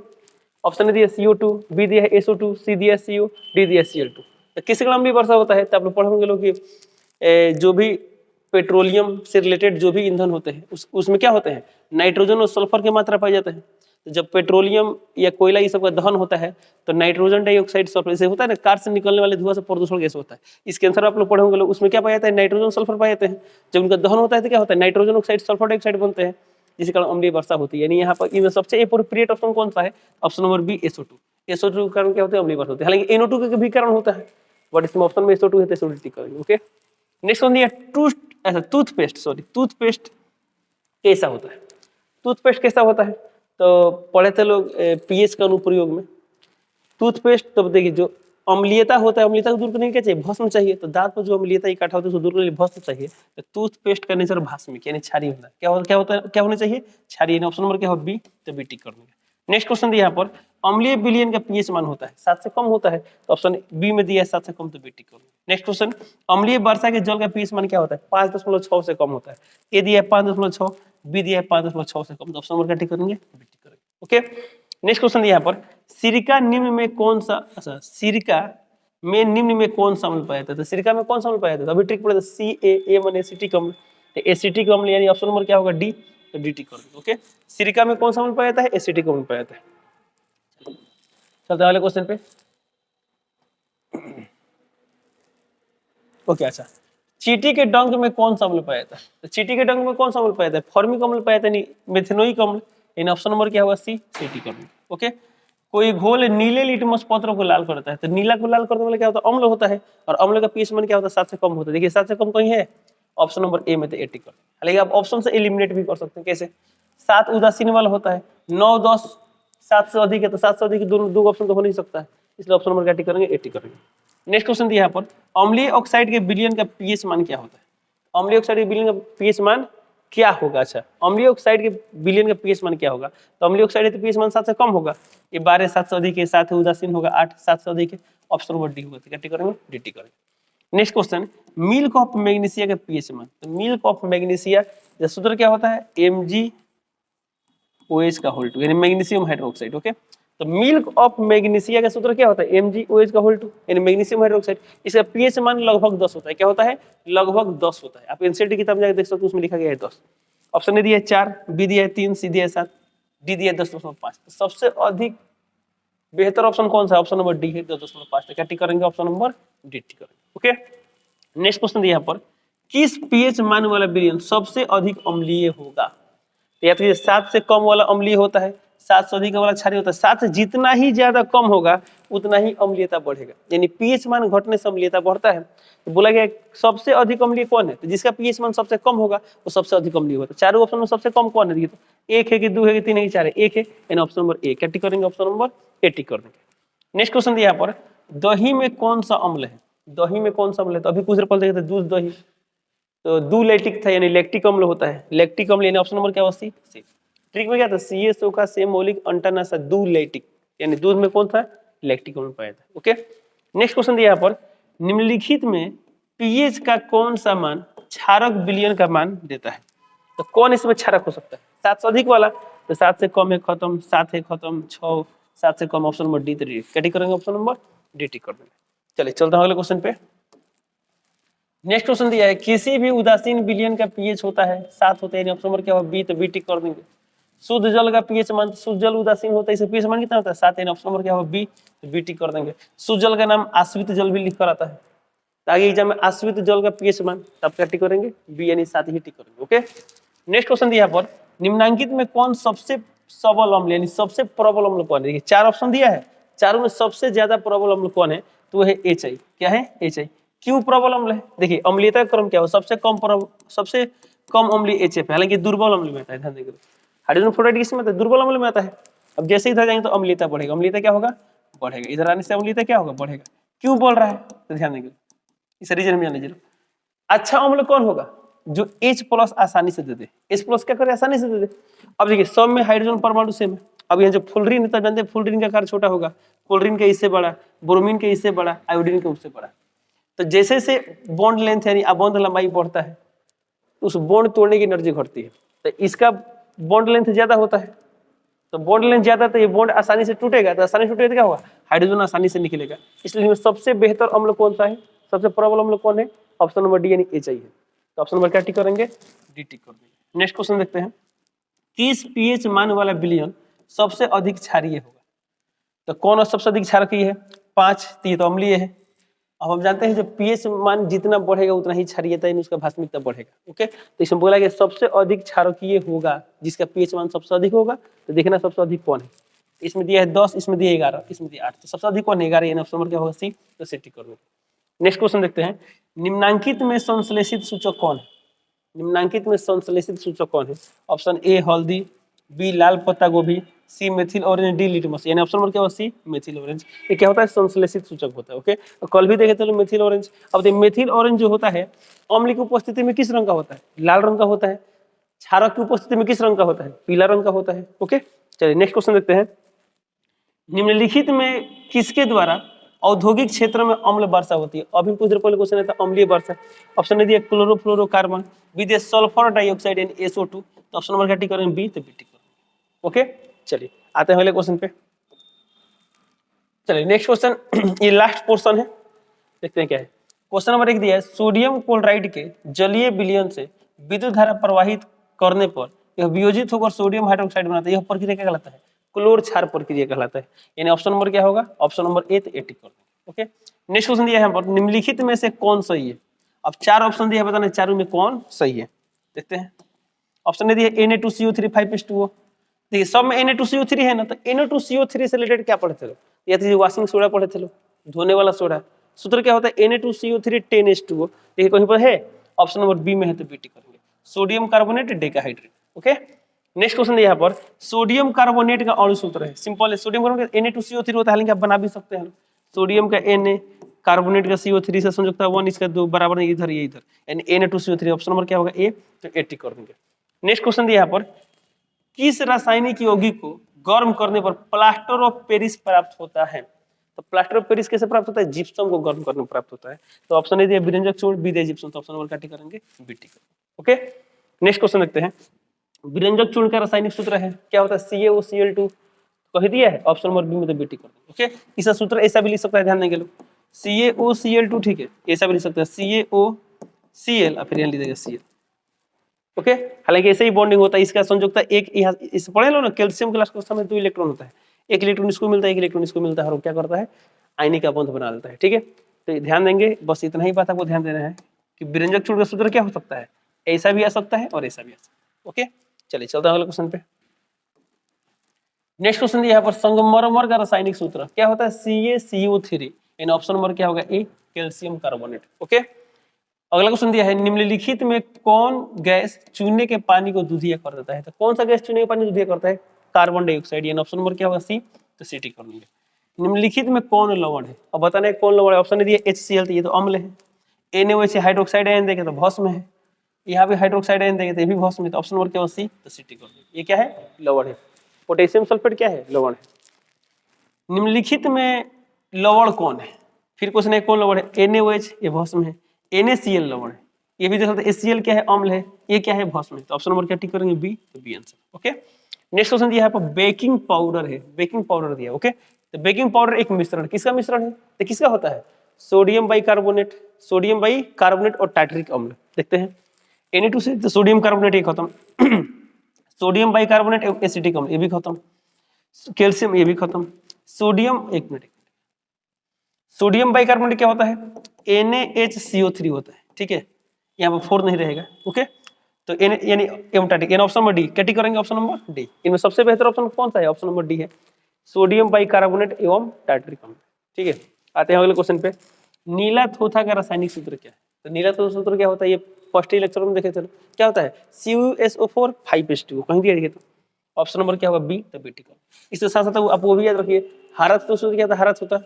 ऑप्शन दिया CO2, बी दिया है SO2, सी दिया CO, डी दिया Cl2। तो किसके कारण अम्लीय वर्षा होता है? तो आप लोग पढ़े होंगे लोग कि जो भी पेट्रोलियम से रिलेटेड जो भी ईंधन होते हैं उसमें क्या होते हैं, नाइट्रोजन और सल्फर की मात्रा पाई जाते हैं। तो जब पेट्रोलियम या कोयला ये सब का दहन होता है तो नाइट्रोजन डाइऑक्साइड सल्फर से होता है ना, कार से निकलने वाले धुआं से प्रदूषण गैस होता है। इसके आंसर आप लोग पढ़े होंगे लोग, उसमें क्या पाया जाता है, नाइट्रोजन सल्फर पाए जाते हैं। जब उनका दहन होता है तो क्या होता है, नाइट्रोजन ऑक्साइड सल्फर डाइऑक्साइड बनते हैं, जिसके कारण अम्लीय वर्षा होती है। यानी यहाँ पर इनमें सबसे एप्रोप्रिएट ऑप्शन कौन सा है? Option number B, SO2। SO2 के कारण क्या होता है, अम्लीय वर्षा होती है। हालांकि NO2 का भी कारण होता है, बट इसमें ऑप्शन में SO2 है तो SO2 टिक करेंगे। ओके, नेक्स्ट वन दिया टूथपेस्ट कैसा होता है? टूथपेस्ट कैसा होता है तो पढ़े थे लोग पीएच का अनुप्रयोग में। टूथपेस्ट तो देखिए जो अम्लीयता होता है, अम्लीयता को दूर करने के क्या चाहिए, भस्म चाहिए। तो दांत पर जो अम्लीयता इकट्ठा होता है उसको दूर करने के लिए भस्म चाहिए। तो टूथपेस्ट का नेचर भास्मिक यानी क्षारीय होता है। क्या होना चाहिए, क्षारीय। ऑप्शन नंबर क्या हो, बी, तो बी टिक कर देंगे। नेक्स्ट क्वेश्चन दिया यहाँ पर, अम्लीय विलयन का पीएच मान होता है 7 से कम होता है, तो ऑप्शन बी में दिया है 7 से कम, तो बी टिक कर देंगे। नेक्स्ट क्वेश्चन, अम्लीय वर्षा के जल का पीएच मान क्या होता है, 5.6 से कम होता है। ए दिया है 5.6, बी दिया है 5.6 से कम, तो ऑप्शन नंबर क्या टिक करेंगे, बी टिक करेंगे। ओके, नेक्स्ट क्वेश्चन यहाँ पर, सिरका निम्न में कौन सा, अच्छा सिरका में निम्न में कौन सा अम्ल पाया जाता है? तो सिरका में कौन सा अम्ल पाया जाता है? अभी ट्रिक पड़े तो CaA माने एसिटिक अम्ल, तो एसिटिक अम्ल यानी ऑप्शन नंबर क्या होगा, डी, तो डी टिक कर देंगे। ओके, सिरका में कौन सा अम्ल पाया जाता है, एसिटिक अम्ल पाया जाता है। चलते वाले क्वेश्चन पे। ओके, अच्छा, चींटी के डंक में कौन सा अम्ल पाया जाता है? तो चींटी के डंक में कौन सा अम्ल पाया जाता है, फॉर्मिक अम्ल पाया जाता है, मेथेनोइक अम्ल, इन ऑप्शन नंबर क्या होगा, सी, टिक कर देंगे। ओके, कोई घोल नीले लिटमस पत्र को लाल करता है, तो नीला को लाल करने वाला क्या होता है, अम्ल होता है, और अम्ल का पीएच मान क्या होता है, 7 से कम होता है। देखिए 7 से कम कहीं है, ऑप्शन नंबर ए में, तो ए टिक कर। हालांकि आप ऑप्शन से एलिमिनेट भी कर सकते हैं, कैसे, 7 उदासीन वाला होता है, 9, 10 7 से अधिक है, तो 7 से अधिक दो ऑप्शन तो हो नहीं सकता है, इसलिए ऑप्शन नंबर क्या टिक करेंगे, ए टिक करेंगे। नेक्स्ट क्वेश्चन दिया यहाँ पर, अम्लीय ऑक्साइड के विलयन का पीएच मान क्या होता है? अम्लीय ऑक्साइड के विलयन का पीएच मान क्या होगा? अच्छा, अम्लीय ऑक्साइड के विलयन का पीएच मान क्या होगा? तो अम्लीय ऑक्साइड है तो पीएच मान 7 से कम होगा, ये 12 7 से अधिक है, 7 है उदासीन होगा, 8 7 से अधिक है, ऑप्शन नंबर डी होगा, तो क्या टिक करेंगे, डी टिक करेंगे। Next question, milk of magnesia का पीएच मान, तो मिल्क ऑफ मैग्नीशिया का सूत्र क्या होता है, MgOH का होल 2 यानी मैग्नीशियम हाइड्रोक्साइड। ओके, तो मिल्क ऑफ मैग्नीशिया का सूत्र क्या होता है, MgOH का होल 2 यानी मैग्नीशियम हाइड्रोक्साइड। इसका पीएच मान लगभग 10 होता है, क्या होता है, लगभग 10 होता है। आप एनसीईआरटी की किताब में जाकर देख सकते हो, उसमें लिखा गया है 10। ऑप्शन ए दिया है 4, बी दिया है 3, सी दिया है 7, डी दिया है 10.5। तो सबसे अधिक बेहतर ऑप्शन कौन सा है, ऑप्शन नंबर डी है, 10.5। तो क्या टिक करेंगे, ऑप्शन नंबर डी टिक करेंगे। ओके, नेक्स्ट क्वेश्चन दिया यहाँ पर, किस पीएच मान वाला विलयन सबसे अधिक अम्लीय होगा? या तो 7 से कम वाला अम्लीय होता है, 7 से अधिक वाला क्षारीय होता है। 7 से जितना ही ज्यादा कम होगा उतना ही अम्लीयता बढ़ेगा, यानी पीएच मान घटने से अम्लीयता बढ़ता है। तो बोला गया सबसे अधिक अम्लीय कौन है, तो जिसका पीएच मान सबसे कम होगा वो सबसे अधिक अम्लीय होता है। चारों ऑप्शन में सबसे कम कौन है, देखिए तो 1 है कि 2 है कि 3 है कि 4 है, 1 है, यानी ऑप्शन नंबर ए। क्या टिक करेंगे, ऑप्शन नंबर ए टिक कर देंगे। नेक्स्ट क्वेश्चन दिया यहाँ पर, दही में कौन सा अम्ल है? दही में कौन सा अम्ल है? तो अभी कुछ देर पहले देखे थे दूध दही, तो दू लैक्टिक था यानी लैक्टिक अम्ल होता है, लैक्टिक अम्ल यानी ऑप्शन नंबर क्या होगा, सी। ट्रिक में क्या था, CaSO का सेम मौलिक अंटानासा दू लैक्टिक यानी दूध में कौन था, लैक्टिक अम्ल पाया था। ओके, नेक्स्ट क्वेश्चन दिया यहाँ पर, निम्नलिखित में पीएच का कौन सा मान क्षारक विलयन का मान देता है? तो कौन इसमें क्षारक हो सकता है? 7 से अधिक वाला, तो 7 से कम है खत्म, 7 है खत्म, 6 7 से कम, ऑप्शन नंबर डी। तो क्या टिक करेंगे, ऑप्शन नंबर डी टिक कर देंगे। चलिए चलते हैं अगले क्वेश्चन पे। नेक्स्ट क्वेश्चन दिया है, किसी भी उदासीन विलयन का पीएच होता है 7 होता है, ऑप्शन नंबर क्या होगा, बी। तो बी टिक कर देंगे। शुद्ध जल का पीएच मान, शुद्ध जल उदासीन होता है, इसका पीएच मान कितना होता है, 7 है, ऑप्शन नंबर क्या होगा, बी। तो बी टिक कर देंगे। शुद्ध जल का नाम आश्रित जल भी लिख कर आता है, तो आगे एग्जाम में आश्रित जल का पीएच मान, तब क्या टिक करेंगे, बी यानी 7 ही टिक करेंगे। ओके, नेक्स्ट क्वेश्चन दिया यहाँ पर, निम्नांकित में कौन सबसे सबल अम्ल यानी सबसे प्रबल अम्ल कौन है? देखिए 4 ऑप्शन दिया है, चारों में सबसे ज्यादा प्रबल अम्ल कौन है, तो वो है HI। क्या है, HI। क्यों प्रबल अम्ल है, देखिए अम्लीयता का क्रम क्या हो, सबसे कम अम्लीय HF है, हालांकि दुर्बल अम्ल में आता है, ध्यान देंगे। हाइड्रोजन फ्लोराइड किसमें आता है, दुर्बल अम्ल में आता है। अब जैसे इधर जाएंगे तो अम्लीयता बढ़ेगा, अम्लीयता क्या होगा, बढ़ेगा, इधर आने से अम्लीयता क्या होगा, बढ़ेगा। क्यों बोल रहा है, तो ध्यान देंगे, इस रीजन में जान लीजिए। अच्छा अम्ल कौन होगा, जो H+ आसानी से दे दे, H+ क्या करे, आसानी से दे दे। अब देखिए सब में हाइड्रोजन परमाणु सेम है, अब यहाँ जो फ्लोरीन है, जानते हैं फ्लोरीन का आकार छोटा होगा, क्लोरीन के इससे बड़ा, ब्रोमीन के इससे बड़ा, आयोडीन के उससे बड़ा। तो जैसे से बॉन्ड लेंथ यानी बॉन्ड लंबाई बढ़ता है, उस बॉन्ड तोड़ने की एनर्जी घटती है। तो इसका बॉन्ड लेंथ ज्यादा होता है, तो बॉन्ड लेंथ ज्यादा तो ये बॉन्ड आसानी से टूटेगा, तो आसानी से टूटेगा तो क्या होगा, हाइड्रोजन आसानी से निकलेगा। इसलिए इसमें सबसे बेहतर अम्ल कौन सा है, सबसे प्रबल अम्ल कौन है, ऑप्शन नंबर डी यानी HI है। तो ऑप्शन नंबर क्या टिक करेंगे, डी टिक कर देंगे। नेक्स्ट क्वेश्चन देखते हैं, किस पीएच मान वाला विलयन सबसे अधिक क्षारीय होगा। तो कौन सबसे अधिक क्षारकीय है, 5, तो ये तो अम्लीय है। अब हम जानते हैं जब पीएच मान जितना बढ़ेगा उतना ही क्षारीयता यानी उसका भास्मिकता बढ़ेगा। ओके, तो इसमें बोला कि सबसे अधिक क्षारकीय होगा जिसका पीएच मान सबसे अधिक होगा। तो देखना सबसे अधिक कौन है, इसमें दिया है 10, इसमें दिया 11, इसमें दिया 8, तो सबसे अधिक कौन है, 11 यानी ऑप्शन नंबर क्या होगा, सी। तो सी टिक कर दो। नेक्स्ट क्वेश्चन देखते हैं, निम्नांकित में संश्लेषित सूचक कौन है। निम्नांकित में संश्लेषित सूचक कौन है, ऑप्शन ए हल्दी, बी लाल पत्ता गोभी, सी मेथिल ऑरेंज, डी लिटमस, यानी ऑप्शन नंबर क्या होगा, सी मेथिल ऑरेंज। ये क्या होता है, संश्लेषित सूचक होता है। ओके, और कल भी देखे थे मेथिल ऑरेंज। अब देखिए मेथिल ऑरेंज जो होता है अम्ल की उपस्थिति में किस रंग का होता है, लाल रंग का होता है। क्षारक की उपस्थिति में किस रंग का होता है, पीला रंग का होता है। ओके, चलिए नेक्स्ट क्वेश्चन देखते हैं, निम्नलिखित में किसके द्वारा औद्योगिक क्षेत्र में अम्ल वर्षा होती है। अभी कुछ देर पहले क्वेश्चन है था अम्लीय वर्षा, ऑप्शन ने दिया क्लोरोफ्लोरोकार्बन, बी दिया सल्फर डाइऑक्साइड यानी SO2, तो ऑप्शन नंबर क्या टिक करेंगे, बी, तो बी टिक करेंगे। ओके, चलिए आते हैं अगले क्वेश्चन पे। चलिए नेक्स्ट क्वेश्चन, ये लास्ट पोर्शन है, देखते हैं क्या है। क्वेश्चन नंबर 1 दिया है, सोडियम क्लोराइड के जलीय विलयन से विद्युत धारा प्रवाहित करने पर यह वियोजित होकर सोडियम हाइड्रोक्साइड बनाता है। यह प्रक्रिया क्या कहलाता है, क्लोर क्षार प्रक्रिया कहलाता है। यानी ऑप्शन नंबर क्या होगा, ऑप्शन नंबर ए, तो ए टिक कर देंगे। ओके, नेक्स्ट क्वेश्चन दिया है यहाँ पर, निम्नलिखित में से कौन सही है। अब 4 ऑप्शन दिया है, बताना चारों में कौन सही है। देखते हैं, ऑप्शन ने दिया Na2CO3 5:2O। देखिए सब में Na2CO3 है ना, तो Na2CO3 से रिलेटेड क्या पढ़े थे लोग, या तो वॉशिंग सोडा पढ़े थे लोग, धोने वाला सोडा। सूत्र क्या होता है, Na2CO3 10:2O। देखिए कहीं पर है, ऑप्शन नंबर बी में है, तो बी टिक करेंगे, sodium carbonate decahydrate. Okay, next question यहाँ पर, सोडियम कार्बोनेट का अणु सूत्र है, सिंपल है, सोडियम कार्बोनेट Na2CO3 होता है, हालांकि आप बना भी सकते हैं। सोडियम का Na, कार्बोनेट का CO3 से संयुक्त 1, इसका 2 बराबर नहीं, इधर ये इधर, यानी Na2CO3, ऑप्शन नंबर क्या होगा, ए, तो ए टिक कर देंगे। नेक्स्ट क्वेश्चन दिया यहाँ पर, किस रासायनिक यौगिक को गर्म करने पर प्लास्टर ऑफ पेरिस प्राप्त होता है। तो प्लास्टर ऑफ पेरिस कैसे प्राप्त होता है, जिप्सम को गर्म करने पर प्राप्त होता है। तो ऑप्शन ए दिया विरंजक चूर्ण, बी दिया जिप्सम, तो ऑप्शन नंबर क्या टिक करेंगे, B tick. Okay, next question देखते हैं, विरंजक चूर्ण का रासायनिक सूत्र है, क्या होता है, CaOCl2, कह दिया है, ऑप्शन नंबर बी में, तो बी टिक करेंगे। ओके, इसका सूत्र ऐसा भी लिख सकता है, ध्यान देंगे लोग, CaOCl2, ठीक है, ऐसा भी लिख सकते हैं CaOCl, और फिर यहाँ लिख देगा Cl। ओके, हालांकि ऐसे ही बॉन्डिंग होता है, इसका संयोजकता एक, यहाँ इस पढ़े लो ना, कैल्शियम क्लास के समय 2 इलेक्ट्रॉन होता है, एक इलेक्ट्रॉन इसको मिलता है, एक इलेक्ट्रॉन इसको मिलता है, और वो क्या करता है, आयनिक बंध बना लेता है। ठीक है, तो ध्यान देंगे, बस इतना ही बात आपको ध्यान देना है कि विरंजक चूर्ण का सूत्र क्या हो सकता है, ऐसा भी आ सकता है और ऐसा भी आ सकता है। ओके, चलिए चलते हैं अगले क्वेश्चन पे। नेक्स्ट क्वेश्चन यहाँ पर, संगमरमर का रासायनिक सूत्र क्या होता है, CaCO3, यानी ऑप्शन नंबर क्या होगा, ए, कैल्शियम कार्बोनेट। ओके, अगला क्वेश्चन दिया है, निम्नलिखित में कौन गैस चूने के पानी को दूधिया कर देता है। तो कौन सा गैस चूने के पानी को दूधिया करता है, कार्बन डाइऑक्साइड, यानी ऑप्शन नंबर क्या होगा, सी, तो सी टिक कर देंगे। निम्नलिखित में कौन लवण है, अब बताना है कौन लवण है। ऑप्शन ने दिया HCl, तो ये तो अम्ल है। NaOH हाइड्रोक्साइड आयन देंगे तो भस्म है, यहाँ भी हाइड्रोक्साइड आयन देंगे तो ये भी भस्म है, तो ऑप्शन नंबर क्या होगा, सी, तो सी टिक कर देंगे। ये क्या है, लवण है। पोटेशियम सल्फेट क्या है, लवण है। निम्नलिखित में लवण कौन है, फिर क्वेश्चन है कौन लवण है, NaOH, ये भस्म है। NaCl लवण है, ये भी देख सकते हैं। HCl क्या है, अम्ल है, ये क्या है, भस्म है, तो ऑप्शन नंबर क्या टिक करेंगे, बी, तो B answer. Okay, next question दिया है पर बेकिंग पाउडर है, बेकिंग पाउडर दिया। ओके, तो बेकिंग पाउडर एक मिश्रण, किसका मिश्रण है, तो किसका होता है, सोडियम बाइकार्बोनेट, सोडियम बाइकार्बोनेट और टार्टरिक अम्ल। देखते हैं, Na2 से तो सोडियम कार्बोनेट ये खत्म, सोडियम बाइकार्बोनेट एसिटिक अम्ल ये भी खत्म, कैल्शियम ये भी खत्म, सोडियम, एक मिनट, सोडियम बाइकार्बोनेट क्या होता है, NaHCO3 होता है। ठीक है, यहाँ पर 4 नहीं रहेगा। ओके, तो यानी एमटाटिक, यानी ऑप्शन नंबर डी, क्या टिक करेंगे, ऑप्शन नंबर डी। इनमें सबसे बेहतर ऑप्शन कौन सा है, ऑप्शन नंबर डी है, सोडियम बाइकार्बोनेट एवं टार्टरिक अम्ल। ठीक है, आते हैं अगले क्वेश्चन पे, नीला थोथा का रासायनिक सूत्र क्या है। तो नीला थोथा सूत्र क्या होता है, ये फर्स्ट लेक्चर में देखे थे, क्या होता है, CuSO4 5H2O, कहीं दिया तो ऑप्शन नंबर क्या होगा, बी, तो बी टिक। इसके साथ साथ आप वो भी याद रखिए, हरा थोथा सूत्र क्या था, हरा थोथा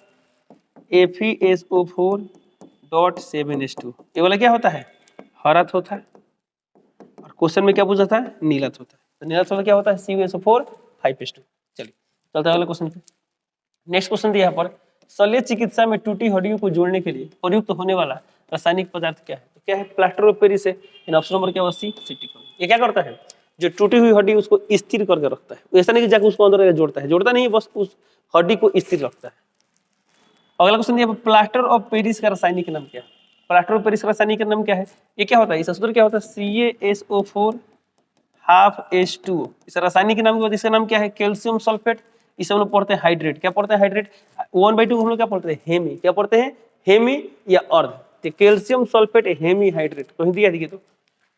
FeSO4.7H2, ये वाला क्या होता है, हरा थोथा। और क्वेश्चन में क्या पूछा था, नीला थोथा, तो नीला थोथा क्या होता है, CuSO4 5H2। चलिए चलते हैं अगले क्वेश्चन पे। नेक्स्ट क्वेश्चन दिया यहाँ पर, शल्य चिकित्सा में टूटी हड्डियों को जोड़ने के लिए प्रयुक्त होने वाला रासायनिक पदार्थ क्या है, तो क्या है, प्लास्टर ऑफ पेरिस है, इन ऑप्शन नंबर क्या होगा, सी, टिक। ये क्या करता है, जो टूटी हुई हड्डी उसको स्थिर करके रखता है। ऐसा नहीं कि जाकर उसको अंदर जोड़ता है, जोड़ता नहीं, बस उस हड्डी को स्थिर रखता है। अगला क्वेश्चन दिया प्लास्टर ऑफ पेरिस का रासायनिक नाम क्या है? प्लास्टर ऑफ पेरिस का रासायनिक नाम क्या है? ये क्या होता है? इसका सूत्र क्या होता है? CaSO4 half H2O। इसका रासायनिक नाम क्या होता है? इसका नाम क्या है? Calcium sulphate. इसे हम लोग पढ़ते हैं हाइड्रेट। क्या पढ़ते हैं? हाइड्रेट। 1/2 हम लोग क्या पढ़ते हैं? हेमी। क्या पढ़ते हैं? हेमी या अर्ध। तो कैल्शियम सल्फेट हेमी हाइड्रेट कहीं दिया देखिए तो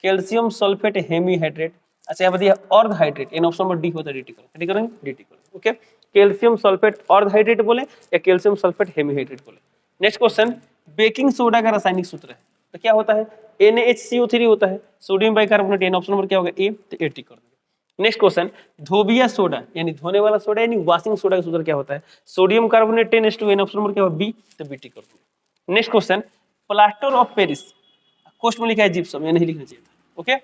कैल्शियम सल्फेट हेमी हाइड्रेट। अच्छा यहाँ दिया अर्ध हाइड्रेट, इन ऑप्शन नंबर डी होता है। डी करेंगे डी करेंगे। ओके, कैल्शियम सल्फेट अर्ध हाइड्रेट बोले या कैल्शियम सल्फेट हेमी हाइड्रेट बोले। नेक्स्ट क्वेश्चन, बेकिंग सोडा का रासायनिक सूत्र है तो क्या होता है? NaHCO3 होता है, सोडियम बाइकार्बोनेट। इन ऑप्शन नंबर क्या होगा? ए, तो ए टिक कर देंगे। नेक्स्ट क्वेश्चन, धोबिया सोडा यानी धोने वाला सोडा यानी वॉशिंग सोडा का सूत्र क्या होता है? Sodium carbonate 10H2। In option number क्या होगा? बी, तो बी टिक कर देंगे। Next question, plaster of Paris, कोष्ट में लिखा है जिप्सम, ये नहीं लिखना चाहिए था। ओके,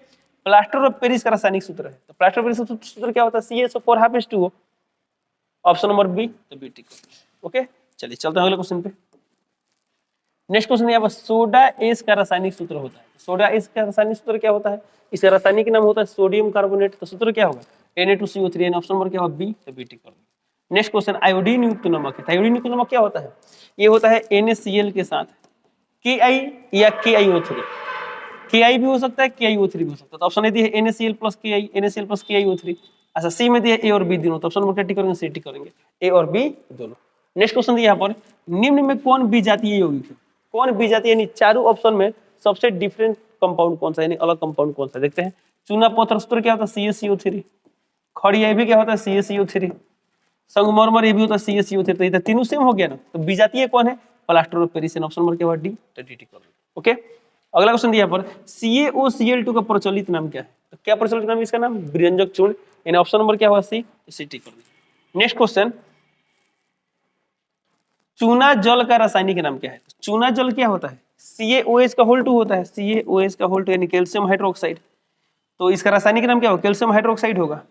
प्लास्टर ऑफ पेरिस का रासायनिक सूत्र है तो प्लास्टर ऑफ पेरिस का सूत्र क्या होता है? CaSO4 half H2O। Option number B, तो बी टिक कर देंगे। ओके, चलिए चलते हैं अगले क्वेश्चन पे। नेक्स्ट क्वेश्चन यहाँ पर सोडा एस का रासायनिक सूत्र होता है। सोडा एस का रासायनिक सूत्र क्या होता है? इसका रासायनिक नाम होता है सोडियम कार्बोनेट। तो सूत्र क्या होगा? Na2CO3। ऑप्शन नंबर क्या होगा? बी, तो बी टिक कर देंगे। नेक्स्ट क्वेश्चन, आयोडीन युक्त नमक है। आयोडीन युक्त नमक क्या होता है? ये होता है NaCl के साथ Ki या KiO3। Ki भी हो सकता है, KiO3 भी हो सकता है। तो ऑप्शन ए दिया है NaCl plus Ki, NaCl plus KiO3। अच्छा, सी में दिया ए और बी दोनों, तो ऑप्शन नंबर क्या टिक करेंगे? सी टिक करेंगे, ए और बी दोनों। नेक्स्ट क्वेश्चन दिया यहाँ पर, निम्न में कौन विजातीय यौगिक है? कौन विजातीय यानी चारों ऑप्शन में सबसे डिफरेंट कंपाउंड कौन सा यानी अलग कंपाउंड कौन सा? देखते हैं। चूना पत्थर सूत्र क्या होता है? CaCO3। खड़ी ये भी क्या होता है? CaCO3। संगमरमर ये भी होता है CaCO3। तो ये तीनों सेम हो गया ना, तो विजातीय कौन है? Plaster of Paris. Option number क्या होगा? डी, तो डी टिक कर देंगे। ओके, अगला क्वेश्चन दिया पर CaOCl2 का प्रचलित नाम क्या है? तो क्या प्रचलित नाम? इसका नाम विरंजक चूर्ण। यानी ऑप्शन नंबर क्या होगा? सी, सी टिक कर देंगे। नेक्स्ट क्वेश्चन, चूना जल का रासायनिक नाम क्या है? चूना जल क्या होता है? CaOH का होल 2 होता है, CaOH का होल 2 यानी कैल्शियम हाइड्रोक्साइड। तो इसका रासायनिक नाम क्या होगा? कैल्शियम हाइड्रोक्साइड होगा।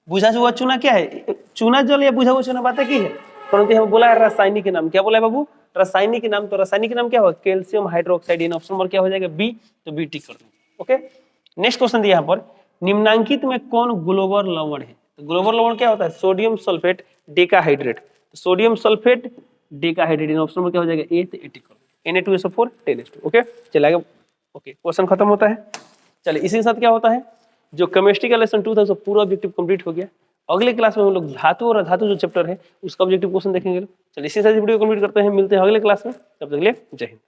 बुझा हुआ चूना क्या है? चूना जल या बुझा हुआ चूना बातें की है, परंतु हम बोला है रासायनिक नाम। क्या बोला है बाबू? रासायनिक नाम। तो रासायनिक नाम क्या होगा? Calcium hydroxide. In option number क्या हो जाएगा? बी, तो बी टिक कर देंगे। ओके, नेक्स्ट क्वेश्चन दिया यहाँ पर, निम्नांकित में कौन ग्लोबल लवण है? तो ग्लोबल लवण क्या होता है? Sodium sulphate decahydrate. Sodium sulphate decahydrate. In option number क्या हो जाएगा? ए, तो ए टिक कर देंगे। Na2SO4 10H2। ओके, चलिए आगे। ओके, क्वेश्चन खत्म होता है। चलिए इसी के साथ क्या होता है, जो केमिस्ट्री का लेसन 2 था उसका पूरा ऑब्जेक्टिव कंप्लीट हो गया। अगले क्लास में हम लोग धातु और अधातु जो चैप्टर है उसका ऑब्जेक्टिव क्वेश्चन देखेंगे। चलिए इसी साथ वीडियो कंप्लीट करते हैं, मिलते हैं अगले क्लास में। तब तक के लिए जय हिंद।